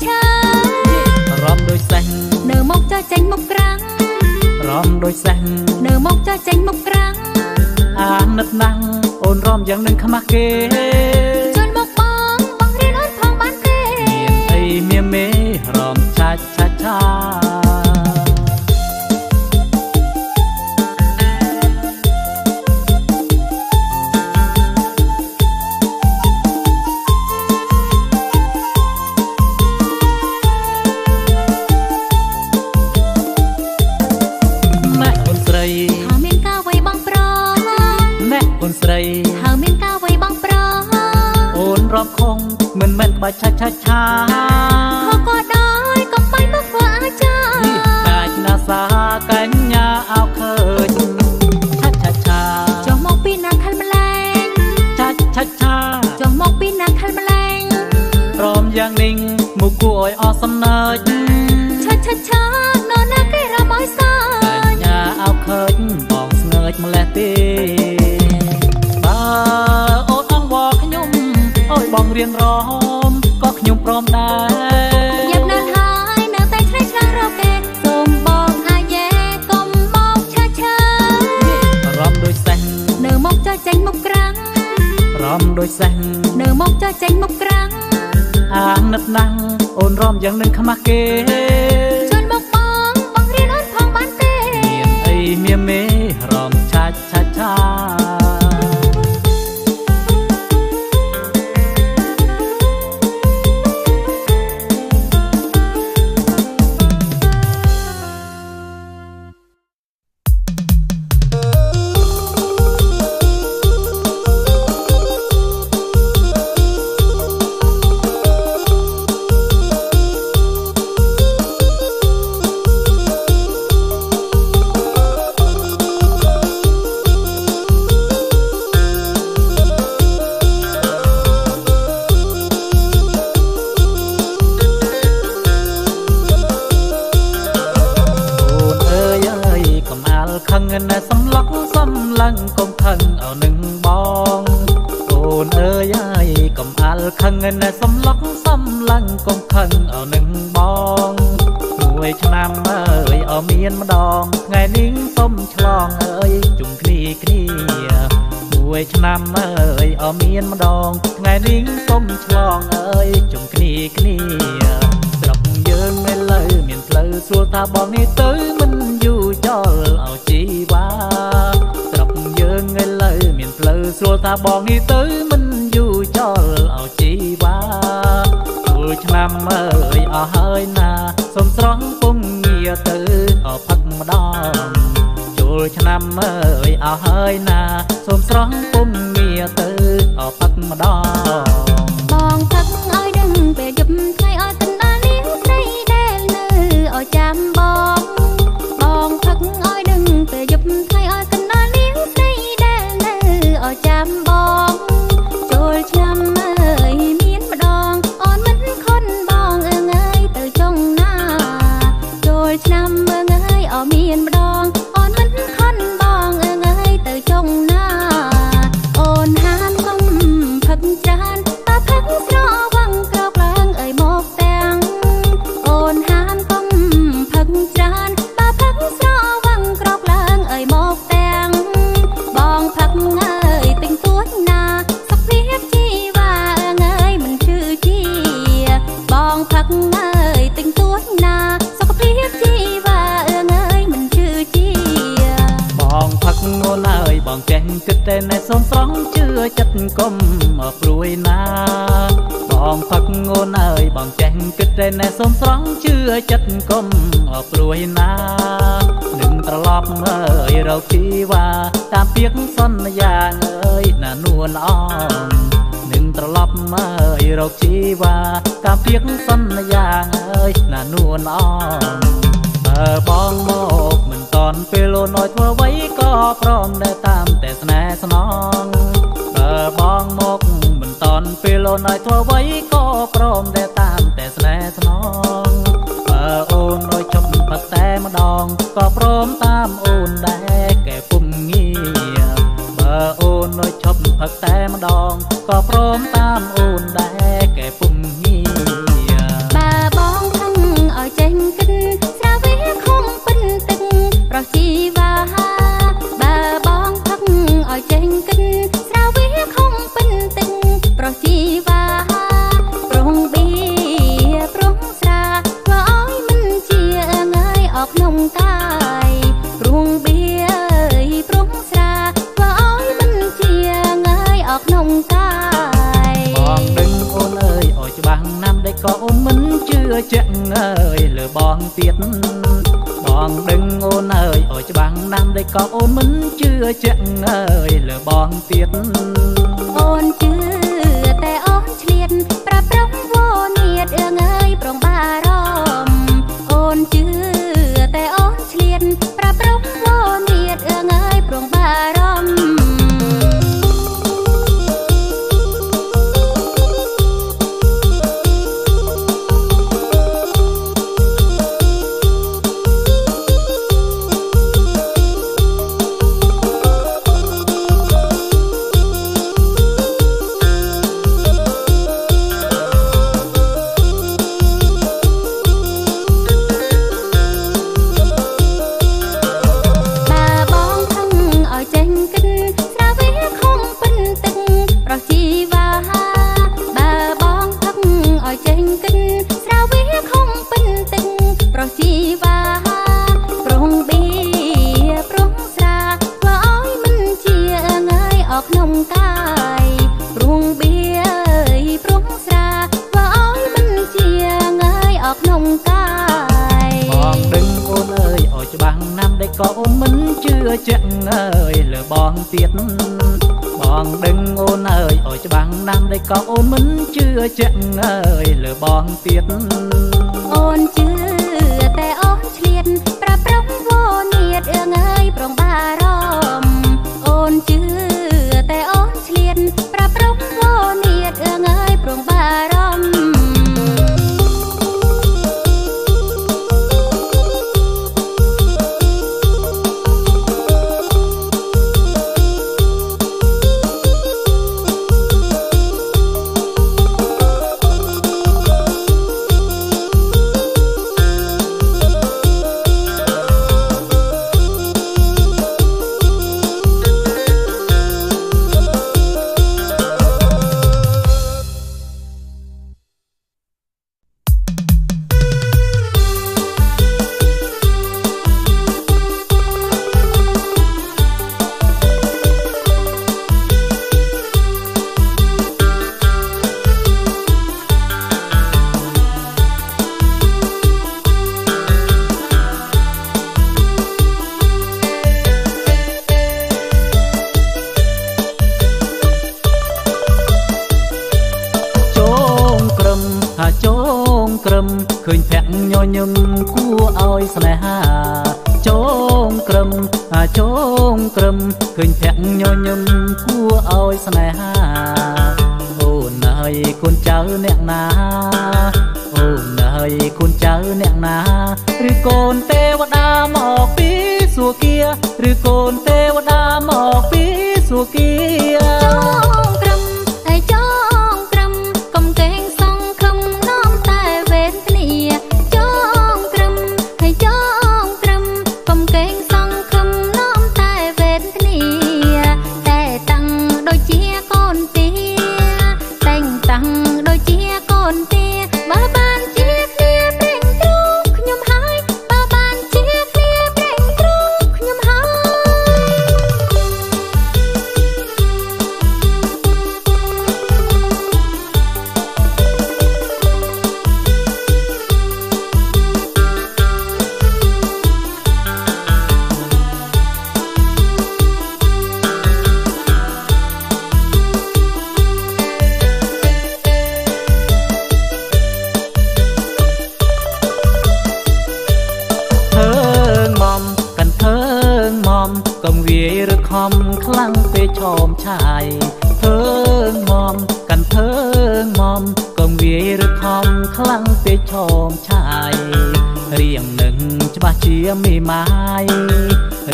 Speaker 1: រំដូចសេះ
Speaker 2: នៅមកចោះចេញមុខក្រាំង
Speaker 1: រំដូចសេះ
Speaker 2: នៅមកចោះចេញមុខក្រាំង
Speaker 1: អាណិតណាស់អូនរំយ៉ាងនឹងខ្មាស់គេ
Speaker 2: ជន់មកបងរៀនអូនផងបានទេ
Speaker 1: មានអីមៀមេរំឆាស្រី
Speaker 2: ហើយមានការវៃបងប្រ
Speaker 1: អូនរំខងមិនមែនក្បាច់ឆាខ
Speaker 2: ក៏ដែរកុំបាយមកធ្វើអាចារ្យ
Speaker 1: កាច់ណាសាកញ្ញាអោឃើញឆា
Speaker 2: ចុះមកពីណាខលម្លែង
Speaker 1: ឆា
Speaker 2: ចុះមកពីណាខលម្លែង
Speaker 1: ព្រមយ៉ាងនេះមកគួរឲ្យអស់សំណើច
Speaker 2: ឆានរណាគេរំអើយសើ
Speaker 1: ចកញ្ញាអោឃើញបងស្ងើចម្លេះទេអូនអងវល់ខ្ញុំអើយបងរៀនរំក៏ខ្ញុំព្រមដែរ
Speaker 2: យ៉ាប់ណាស់ហើយនៅតែឆ្នៃឆ្លាំងរកគេសូមបងអាយ៉ែកុំមកឆា
Speaker 1: រំដូចសេះ
Speaker 2: នៅមកចោះចេញមុខក្រាំង
Speaker 1: រំដូចសេះ
Speaker 2: នៅមកចោះចេញមុខក្រាំង
Speaker 1: អាណិតណាស់អូនរំយ៉ាងនឹងខ្មាស់គេ
Speaker 2: ជន់មកបងរៀនអូនផងបានទេ
Speaker 1: មានអីមៀមេរំឆាខឹងណែសំឡុកសំឡឹងកុំខឹងអោនឹងបងអូនអើយហើយកុំអាល់ខឹងណែសំឡុកសំឡឹងកុំខឹងអោនឹងបងមួយឆ្នាំអើយអមានម្ដងថ្ងៃនេះសុំឆ្លងអើយជុំគ្នាមួយឆ្នាំអើយអមានម្ដងថ្ងៃនេះសុំឆ្លងអើយជុំគ្នាស្រុកយើងឥឡូវមានផ្លូវស្រួលថាបងនេះទៅមិនយូរចោលឲ្យជីវ៉ាស្រុកយើងឥឡូវមានផ្លូវស្រួលថាបងនេះទៅមិនយូរចោលឲ្យជីវ៉ាចូលឆ្នាំអើយអស់ហើយណាសុំស្រស់ពុំងារទៅអផឹកម្ដងចូលឆ្នាំអើយអស់ហើយណាសុំស្រស់ពុំងារទៅអផឹកម្ដង
Speaker 2: បងផឹកឲ្យដឹងពេលយប់ថ្ងៃឲ្យកណ្ដាលនាងស្រីដែលនៅឲ្យចាំបងផឹកឲ្យដឹងពេលយប់ថ្ងៃឲ្យកណ្ដាលនាងស្រីដែលនៅឲ្យចាំបងចូលឆ្នាំអើយមានម្ដងអូនមិនខុនបងអើយទៅចុងណាចូលឆ្នាំអើយអមានម្ដងអូនមិនខុនបងអើយទៅចុងណាអូនហានកុំផឹកច្រើនតាផឹកស្រវឹងក្រោកឡើងអើយមកទាំងអូនហានកុំផឹកច្រើនតាផឹកស្រវឹងក្រោកឡើងអើយមកទាំងបងផឹកអើយទិញទួចណាសុខភាពជីវ៉ាអើយមិនឈឺជាបងផឹកអើយទិញទួចណាសុខភាពជីវ៉ាអើយមិនឈឺជា
Speaker 1: បងផឹកអូនអើយបងចេះគិតតែណែសុំស្រស់ជឿចិត្តកុំព្រួយណាបងផឹកអូនអើយបងចេះគិតតែណែសុំស្រស់ជឿចិត្តកុំព្រួយណានឹងត្រឡប់អើយរកជីវ៉ាតាមពាក្យសន្យាអើយណានួនអងនឹងត្រឡប់អើយរកជីវ៉ាតាមពាក្យសន្យាអើយណានួនអងបើបងមកមិនតន់ពេលអូនឲ្យធ្វើអ្វីក៏ព្រមដែរតាមតែស្នេហ៍ស្នងបើប នឲ្យធ្វើអ្វីក៏ព្រមតែតាមតែស្នេហ៍ស្នងបើអូនឲ្យជប់ផឹកតែម្ដងក៏ព្រមតាមអូនដែរកែពុំងាបើអូនឲ្យជប់ផឹកតែម្ដងក៏ព្រមតាមអូនដែរកែពុំងា
Speaker 2: បើបងខឹងឲ្យចេញគិនស្រាវាខំពិនទឹកប្រោះជីវ៉ាបើបងខឹងឲ្យចេញគិនស្រាវាខំពិនទឹកប្រោះជីវ៉ាប្រងបៀប្រងស្រាធ្វើឲ្យមិនជាងាយអอกក្នុងកាយប្រងបៀប្រងស្រាធ្វើឲ្យមិនជាងាយអอกក្នុងកាយ
Speaker 1: បងដឹងអូនអើយឲ្យច្បាស់ណាំដេកក៏អូនមិនជឿជាក់អើយលើបងទៀតបងដឹងអូនអើយឲ្យច្បាស់ណាំដេកក៏អូនមិនជឿជាក់អើយលើបងទៀត
Speaker 2: អូនជឿតែអូនឆ្លៀតប្រាប់ប្រងវនាតអើងើយប្រងបារម្ភអូនជឿតែអូនឆ្លៀតប្រាប់ប្រងវនាតអើងើយប្រងបារម្ភក្នុងកាយព្រួងបៀព្រួងស្រាធ្វើឲ្យមិនជាងាយអอกក្នុងកាយ
Speaker 1: បងដឹងអូនអើយឲ្យច្បាស់ណាំដេកក៏អូនមិនជឿជាក់អើយលើបងទៀតបងដឹងអូនអើយឲ្យច្បាស់ណាំដេកក៏អូនមិនជឿជាក់អើយលើបងទៀត
Speaker 2: អូនជឿតែអូនឆ្លៀតប្រាប់ប្រងវនាតអើងើយប្រងបារម្ភអូនជឿតែអូនឆ្លៀតប្រាប់ប្រងវនាតអើងើយប្រងបារម្ភ
Speaker 1: ជងក្រឹមឃើញភ័ក្រញញឹមគួរឲ្យស្នេហាជងក្រឹមជងក្រឹមឃើញភ័ក្រញញឹមគួរឲ្យស្នេហាអូនអើយគុណចៅអ្នកណាអូនអើយគុណចៅអ្នកណាឬកូនទេវតាមកពីសួគ៌ឬកូនទេវតាមកពីសួគ៌កុំវាយឬខំខ្លាំងពេកឆោមឆាយធ្វើងមកាន់ធ្វើង ងាយឬខំខ្លាំងពេកឈោមឆាយរៀងនឹងច្បាស់ជាមីម៉ាយ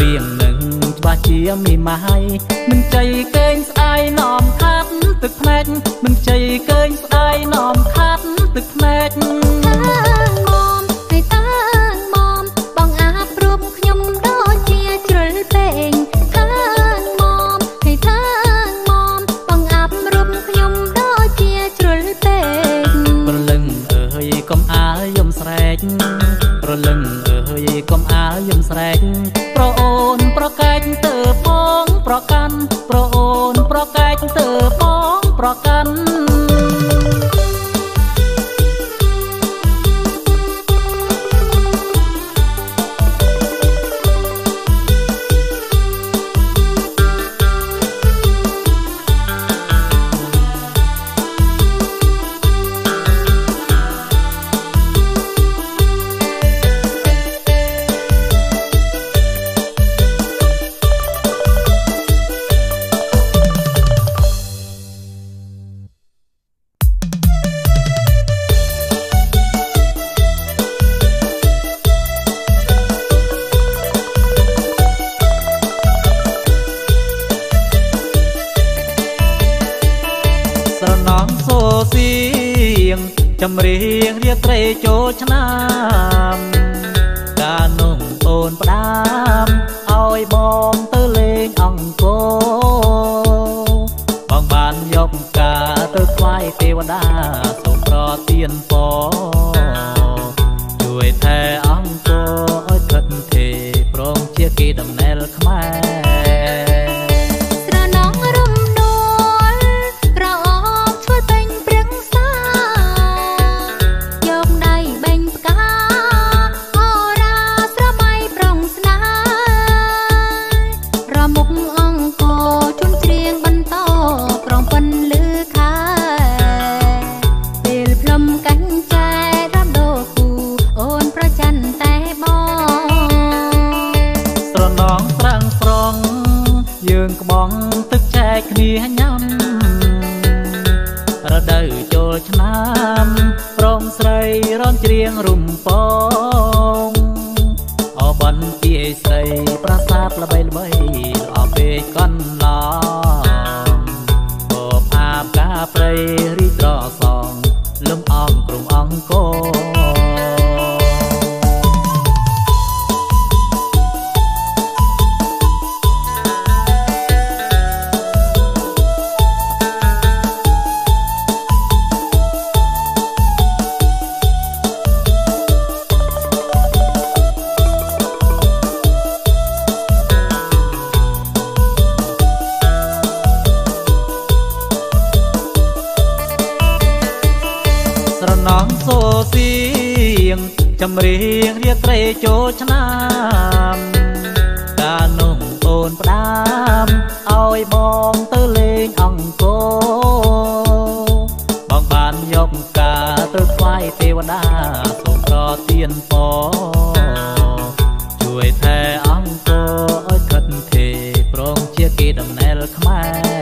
Speaker 1: រៀងនឹងច្បាស់ជាមីម៉ាយមិនចៃកេងស្ដាយនាំខាត់ទឹកភ្នែកមិនចៃកេងស្ដាយនាំខាត់ទឹកភ្នែកបងអាប់រូបខ្ញុំដូចជាជ្រុលពេងបងអាប់រូបខ្ញុំដូចជាជ្រុលពេងប្រលឹងអើយកុំអាលយំស្រែកប្រលឹងអើយកុំអាលយំស្រែកប្រអូនប្រកែកទៅបងប្រកាន់ប្រអូនប្រកែកទៅបងប្រកាន់ចម្រៀងរាត្រីចូលឆ្នាំកាលនោះអូនផ្ដាំឲ្យបងទៅលេងអង្គរបងបានយកផ្កាទៅថ្វាយទេវតាសូមប្រទានពរជួយថែអង្គរឲ្យថិតថេរព្រមជាគេដំណែលខ្មែរគ្នាញ៉ាំរដូវចូលឆ្នាំប្រងស្រីរនច្រៀងរុំពងអបនពីស្រីប្រាសាទល្បីល្បីល្អពេកកន្លងបបអាបកាព្រៃរីត្រសងលំអងក្រុងអង្គរសូសៀងចម្រៀងរាត្រីចូលឆ្នាំកាលនោះអូនផ្ដាំឲ្យបងទៅលេងអង្គរបងបានយកផ្កាទៅថ្វាយទេវតាសូមប្រទានពរជួយថែអង្គរឲ្យថិតថេរព្រមជាគេដំណែលខ្មែរ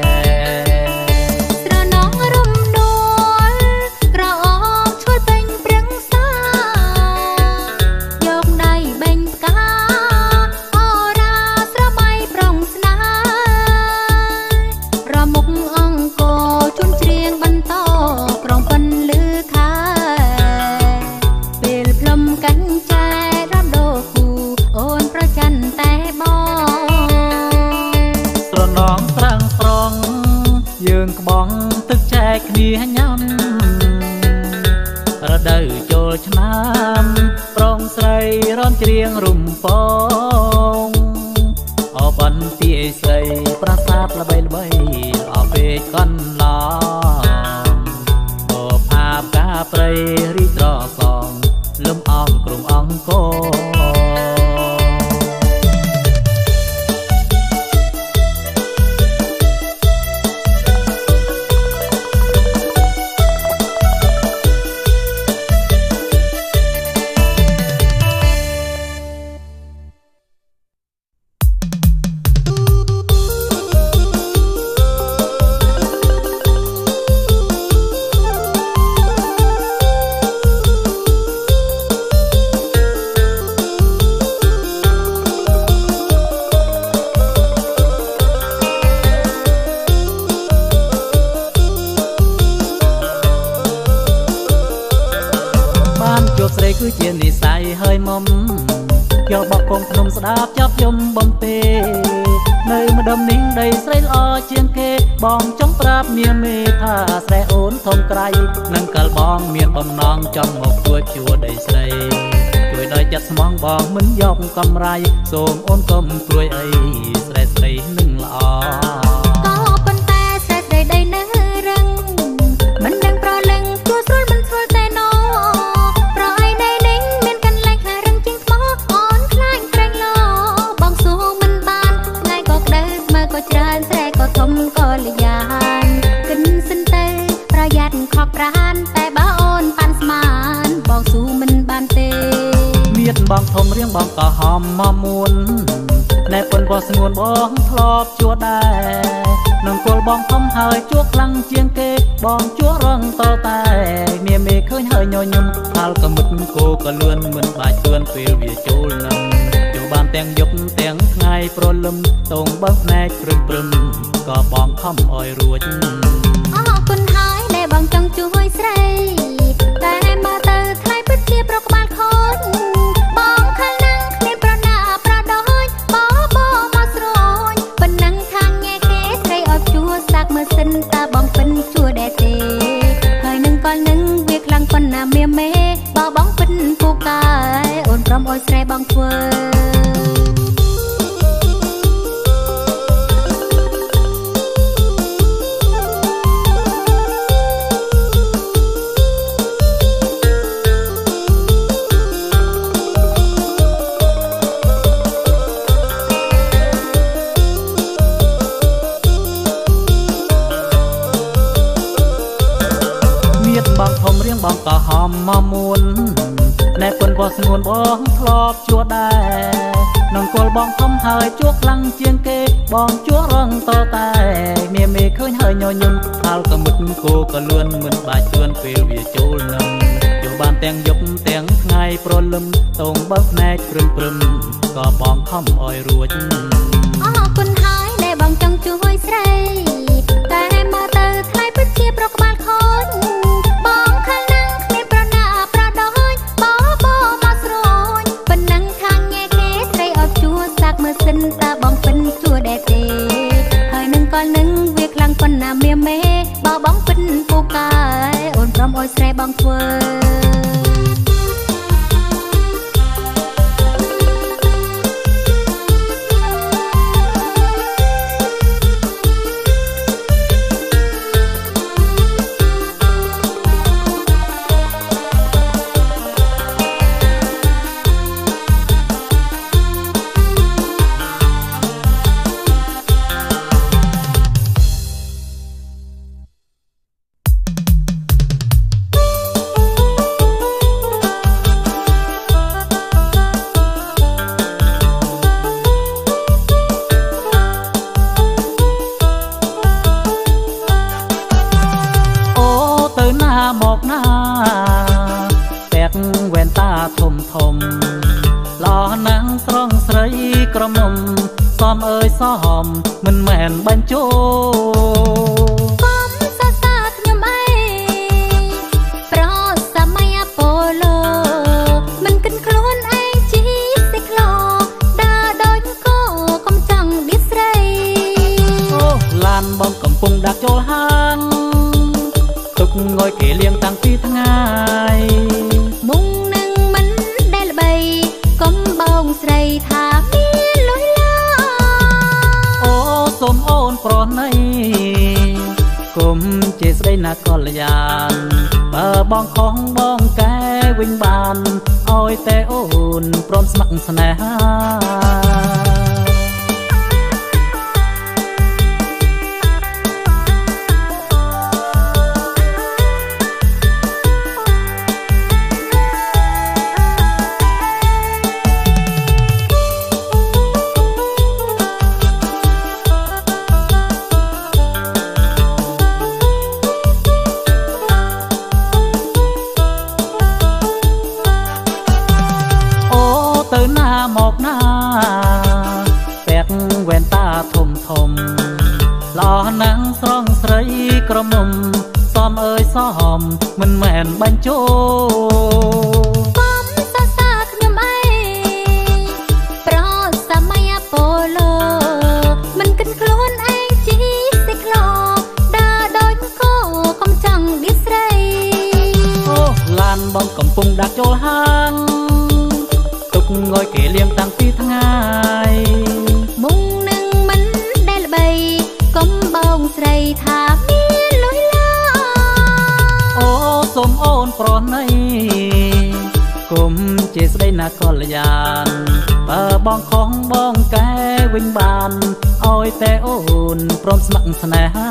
Speaker 1: យើងក្បងទឹកចែកគ្នាញ៉ាំរដូវចូលឆ្នាំប្រងស្រីរនច្រៀងរុំពងអបនពីស្រីប្រាសាទល្បីល្បីល្អពេកកន្លងបបអាបកាព្រៃរីត្រសងលំអងក្រុងអង្គរ គឺជានិស័យហើយមុំយកបោះកូនភ្នំស្ដាប់ចាប់យំបំពេនៅម្ដុំនេះដីស្រីល្អជាងគេបងចង់ប្រាប់មាមេថាស្រែអូនធំក្រៃនឹងកាលបងមានបំណងចង់មកជួយជួដីស្រីជួយដោយចិត្តស្មងបងមិនយកកម្រៃសូមអូនកុំព្រួយអីស្រែស្រីនឹងល្អ
Speaker 2: ក៏ប៉ុន្តែស្រែស្រីដីនៅរឹងមិនដឹងប្រលឹងជួស្រួលមិនស្រួលតែណោប្រអីដីនេះមានកន្លែងខ្លះរឹងជាងថ្មអូនខ្លាញ់ក្រែងលោបងស៊ូមិនបានថ្ងៃក៏ក្តៅស្មើក៏ច្រើនស្រែក៏ធំក៏លយានគិនសិនទៅប្រយ័ត្នខកប្រានតែបើអូនប៉ាន់ស្មានបងស៊ូមិនបានទេ
Speaker 1: មានបងធំរៀងបងក៏ហមមកមួនណែប៉ុនក៏ស្ងួនបងធ្លាប់ជួដែរនឹងគល់បងធំហើយជួខ្លាំងជាងគេបងជួរងតតែមាមេឃើញហើយញញឹមហាលកមុតគោក៏លឿនមិនបាច់ទួនពេលវាចូលនឹងចូលបានទាំងយប់ទាំងថ្ងៃប្រលឹមតងបើភ្នែកព្រឹមក៏បងខំអោយរួច
Speaker 2: អរគុណហើយដែលបងចង់ជួយស្រីតែមើលទៅថ្លៃពិតជាប្រក្បាលខូចបងខាងណាំងគ្នាប្រណាប្រដូចបបមកស្រួយប៉ុណ្ណឹងខាងញ៉ែគេស្រីអត់ជួសាក់មើលសិនតើបងពិនជួដែរទេហើយនឹងកលនឹងវាខ្លាំងប៉ុណ្ណាមាមេបើបងពិនពូកែអូនព្រមអោយស្រែបងធ្វើ
Speaker 1: បងធំរៀងបងក៏ហមមកមួនណែប៉ុនក៏ស្ងួនបងធ្លាប់ជួដែរនឹងគល់បងធំហើយជួខ្លាំងជាងគេបងជួរងតតែមាមេឃើញហើយញញឹមហាលកមុតគោក៏លឿនមិនបាច់ទួនពេលវាចូលនឹងចូលបានទាំងយប់ទាំងថ្ងៃប្រលឹមតងបើភ្នែកព្រឹមក៏បងខំអោយរួច
Speaker 2: អរគុណហើយដែលបងចង់ជួយស្រីតែមើលទៅថ្លៃពិតជាប្រក្បាលខូចបងខាងណាំងគ្នាប្រណាប្រដូចបបមកស្រួយប៉ុណ្ណឹងខាងញ៉ែគេស្រីអត់ជួសាក់មើលសិនតើបងពិនជួដែរទេហើយនឹងកលនឹងវាខ្លាំងប៉ុណ្ណាមាមេបើបងពិនពូកែអូនព្រមអោយស្រែបងធ្វើ
Speaker 1: មកណាពាក់វ៉ែនតាធំធំឡោះណាំងស្រងស្រីក្រមុំសំអើយសំមិនមែនបញ្ចោ
Speaker 2: កុំសរសើរខ្ញុំអីប្រសម័យអប៉ូឡូមិនគិតខ្លួនឯងជីសិក្លោដើរដូចគោកុំចង់ឌីស្រី
Speaker 1: អូឡានបងកំពុងដាក់ចូលហាងទុកងុយគេលៀងតាំងពីថ្ងៃ
Speaker 2: មុងនឹងមិនដែលល្បីកុំបងស្រីថាមានលុយឡា
Speaker 1: អូសូមអូនប្រណីគុំជាស្ដីណាកល្យានបើបងខុសបងកែវិញបានអោយតែអូនព្រមស្ម័គ្រស្នេហាមកណាពាក់វ៉ែនតាធំធំឡោះណាំងស្រងស្រីក្រមុំសំអើយសំមិនមែនបញ្ចោ
Speaker 2: កុំ
Speaker 1: កងយគេលៀងតាំងពីថ្ងៃ
Speaker 2: មុងនឹងមិនដែលល្បីកុំបងស្រីថាមានលុយឡា
Speaker 1: អូសូមអូនប្រណីគុំជាស្ដីណាកល្យានបើបងខំបងកែវិញបានអោយតែអូនព្រមស្ម័គ្រស្នេហា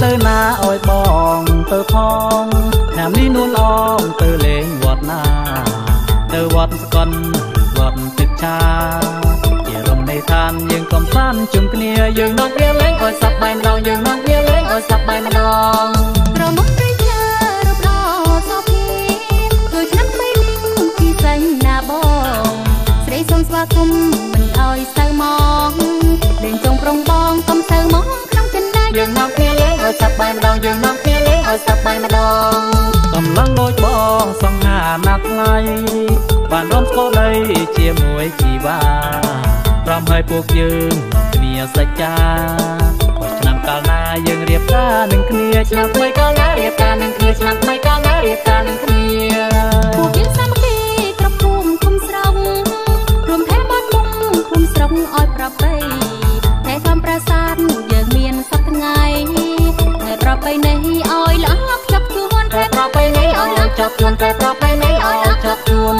Speaker 1: ទៅណាអោយបងទៅផងឆ្នាំនេះនួនអងទៅលេងវត្តណាទៅវត្តស្កុនវត្តទឹកឆាជារំនៃឋានយើងកំសាន្តជុំគ្នាយើងនាំគ្នាលេងអោយសប្បាយម្ដងយើងនាំគ្នាលេងអោយសប្បាយម្ដង
Speaker 2: ប្រមុខព្រៃឈើរូបល្អសុភីជួយឆ្នាំថ្មីនេះពីសេញណាបងស្រីសូមស្វាគមន៍មិនអោយសៅមកលេងចុងប្រងបងកុំសៅមកក្នុងចិនណា
Speaker 1: យើងនាំគ្នាលេងអោយសប្បាយម្ដងយើងនាំគ្នាលេងអោយសប្បាយម្ដងកំឡុងដូចបងសង្ហាណាត់ថ្លៃបានរំស្គាល់ដីជាមួយជីវ៉ាព្រមឲ្យពួកយើងគ្នាសច្ចាឆ្នាំកាលណាយើងរៀបការនឹងគ្នាឆ្នាំថ្មីកាលណារៀបការនឹងគ្នាឆ្នាំថ្មីកាលណារៀបការនឹងគ្នា
Speaker 2: ពួកយើងសាមគ្គីគ្រប់ភូមិឃុំស្រុករួមថែបាត់មុំភូមិស្រុកឲ្យប្រពៃតែធម្មប្រាសាទយើងមានសប្ថ្ងៃតែប្រពៃនេះឲ្យល្អចាប់ជួន
Speaker 1: តែប្រពៃនេះឲ្យល្អចាប់ជួនតែប្រពៃនេះឲ្យល្អចាប់ជួន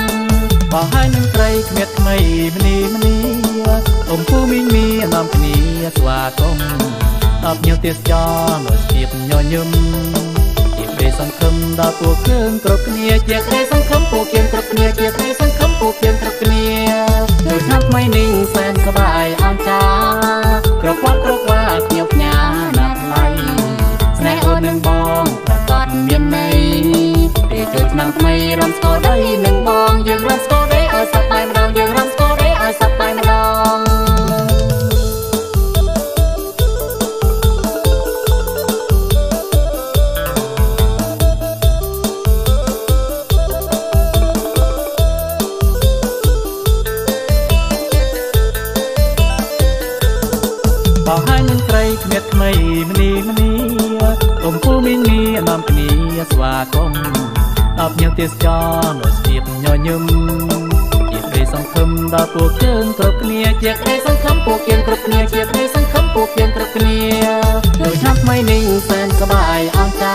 Speaker 1: បើហើយនឹងត្រីគ្មានថ្មីម្នីម្នីអ៊ំពូមីងមីនាំគ្នាស្វាគមន៍អបញើទេសចរដោយភាពញញឹមជាក្តីសង្ឃឹមដល់ពួកយើងគ្រប់គ្នាជាក្តីសង្ឃឹមពួកយើងគ្រប់គ្នាជាក្តីសង្ឃឹមពួកយើងគ្រប់គ្នាដូចឆ្នាំថ្មីនេះសែនសប្បាយអង្ចាគ្រប់វត្តគ្រប់វាខ្ញុំផ្ញើណាស់ថ្លៃស្នេហ៍អូននឹងបងប្រកបមានន័យពេលចូលឆ្នាំថ្មីរំស្គាល់ដីនឹងបងយើងរំស្គាល់ដីឲ្យសប្បាយម្ដងយើងរំស្គាល់ដីឲ្យសប្បាយម្ដងបើហើយនឹងត្រីគ្មានថ្មីម្នីម្នីអ៊ំពូមីងមីនាំគ្នាស្វាគមន៍ដល់ញើទេសចរដោយភាពញញឹមជាក្តីសង្ឃឹមដល់ពួកយើងគ្រប់គ្នាជាក្តីសង្ឃឹមពួកយើងគ្រប់គ្នាជាក្តីសង្ឃឹមពួកយើងគ្រប់គ្នាដូចឆ្នាំថ្មីនេះសែនសប្បាយអង្ចា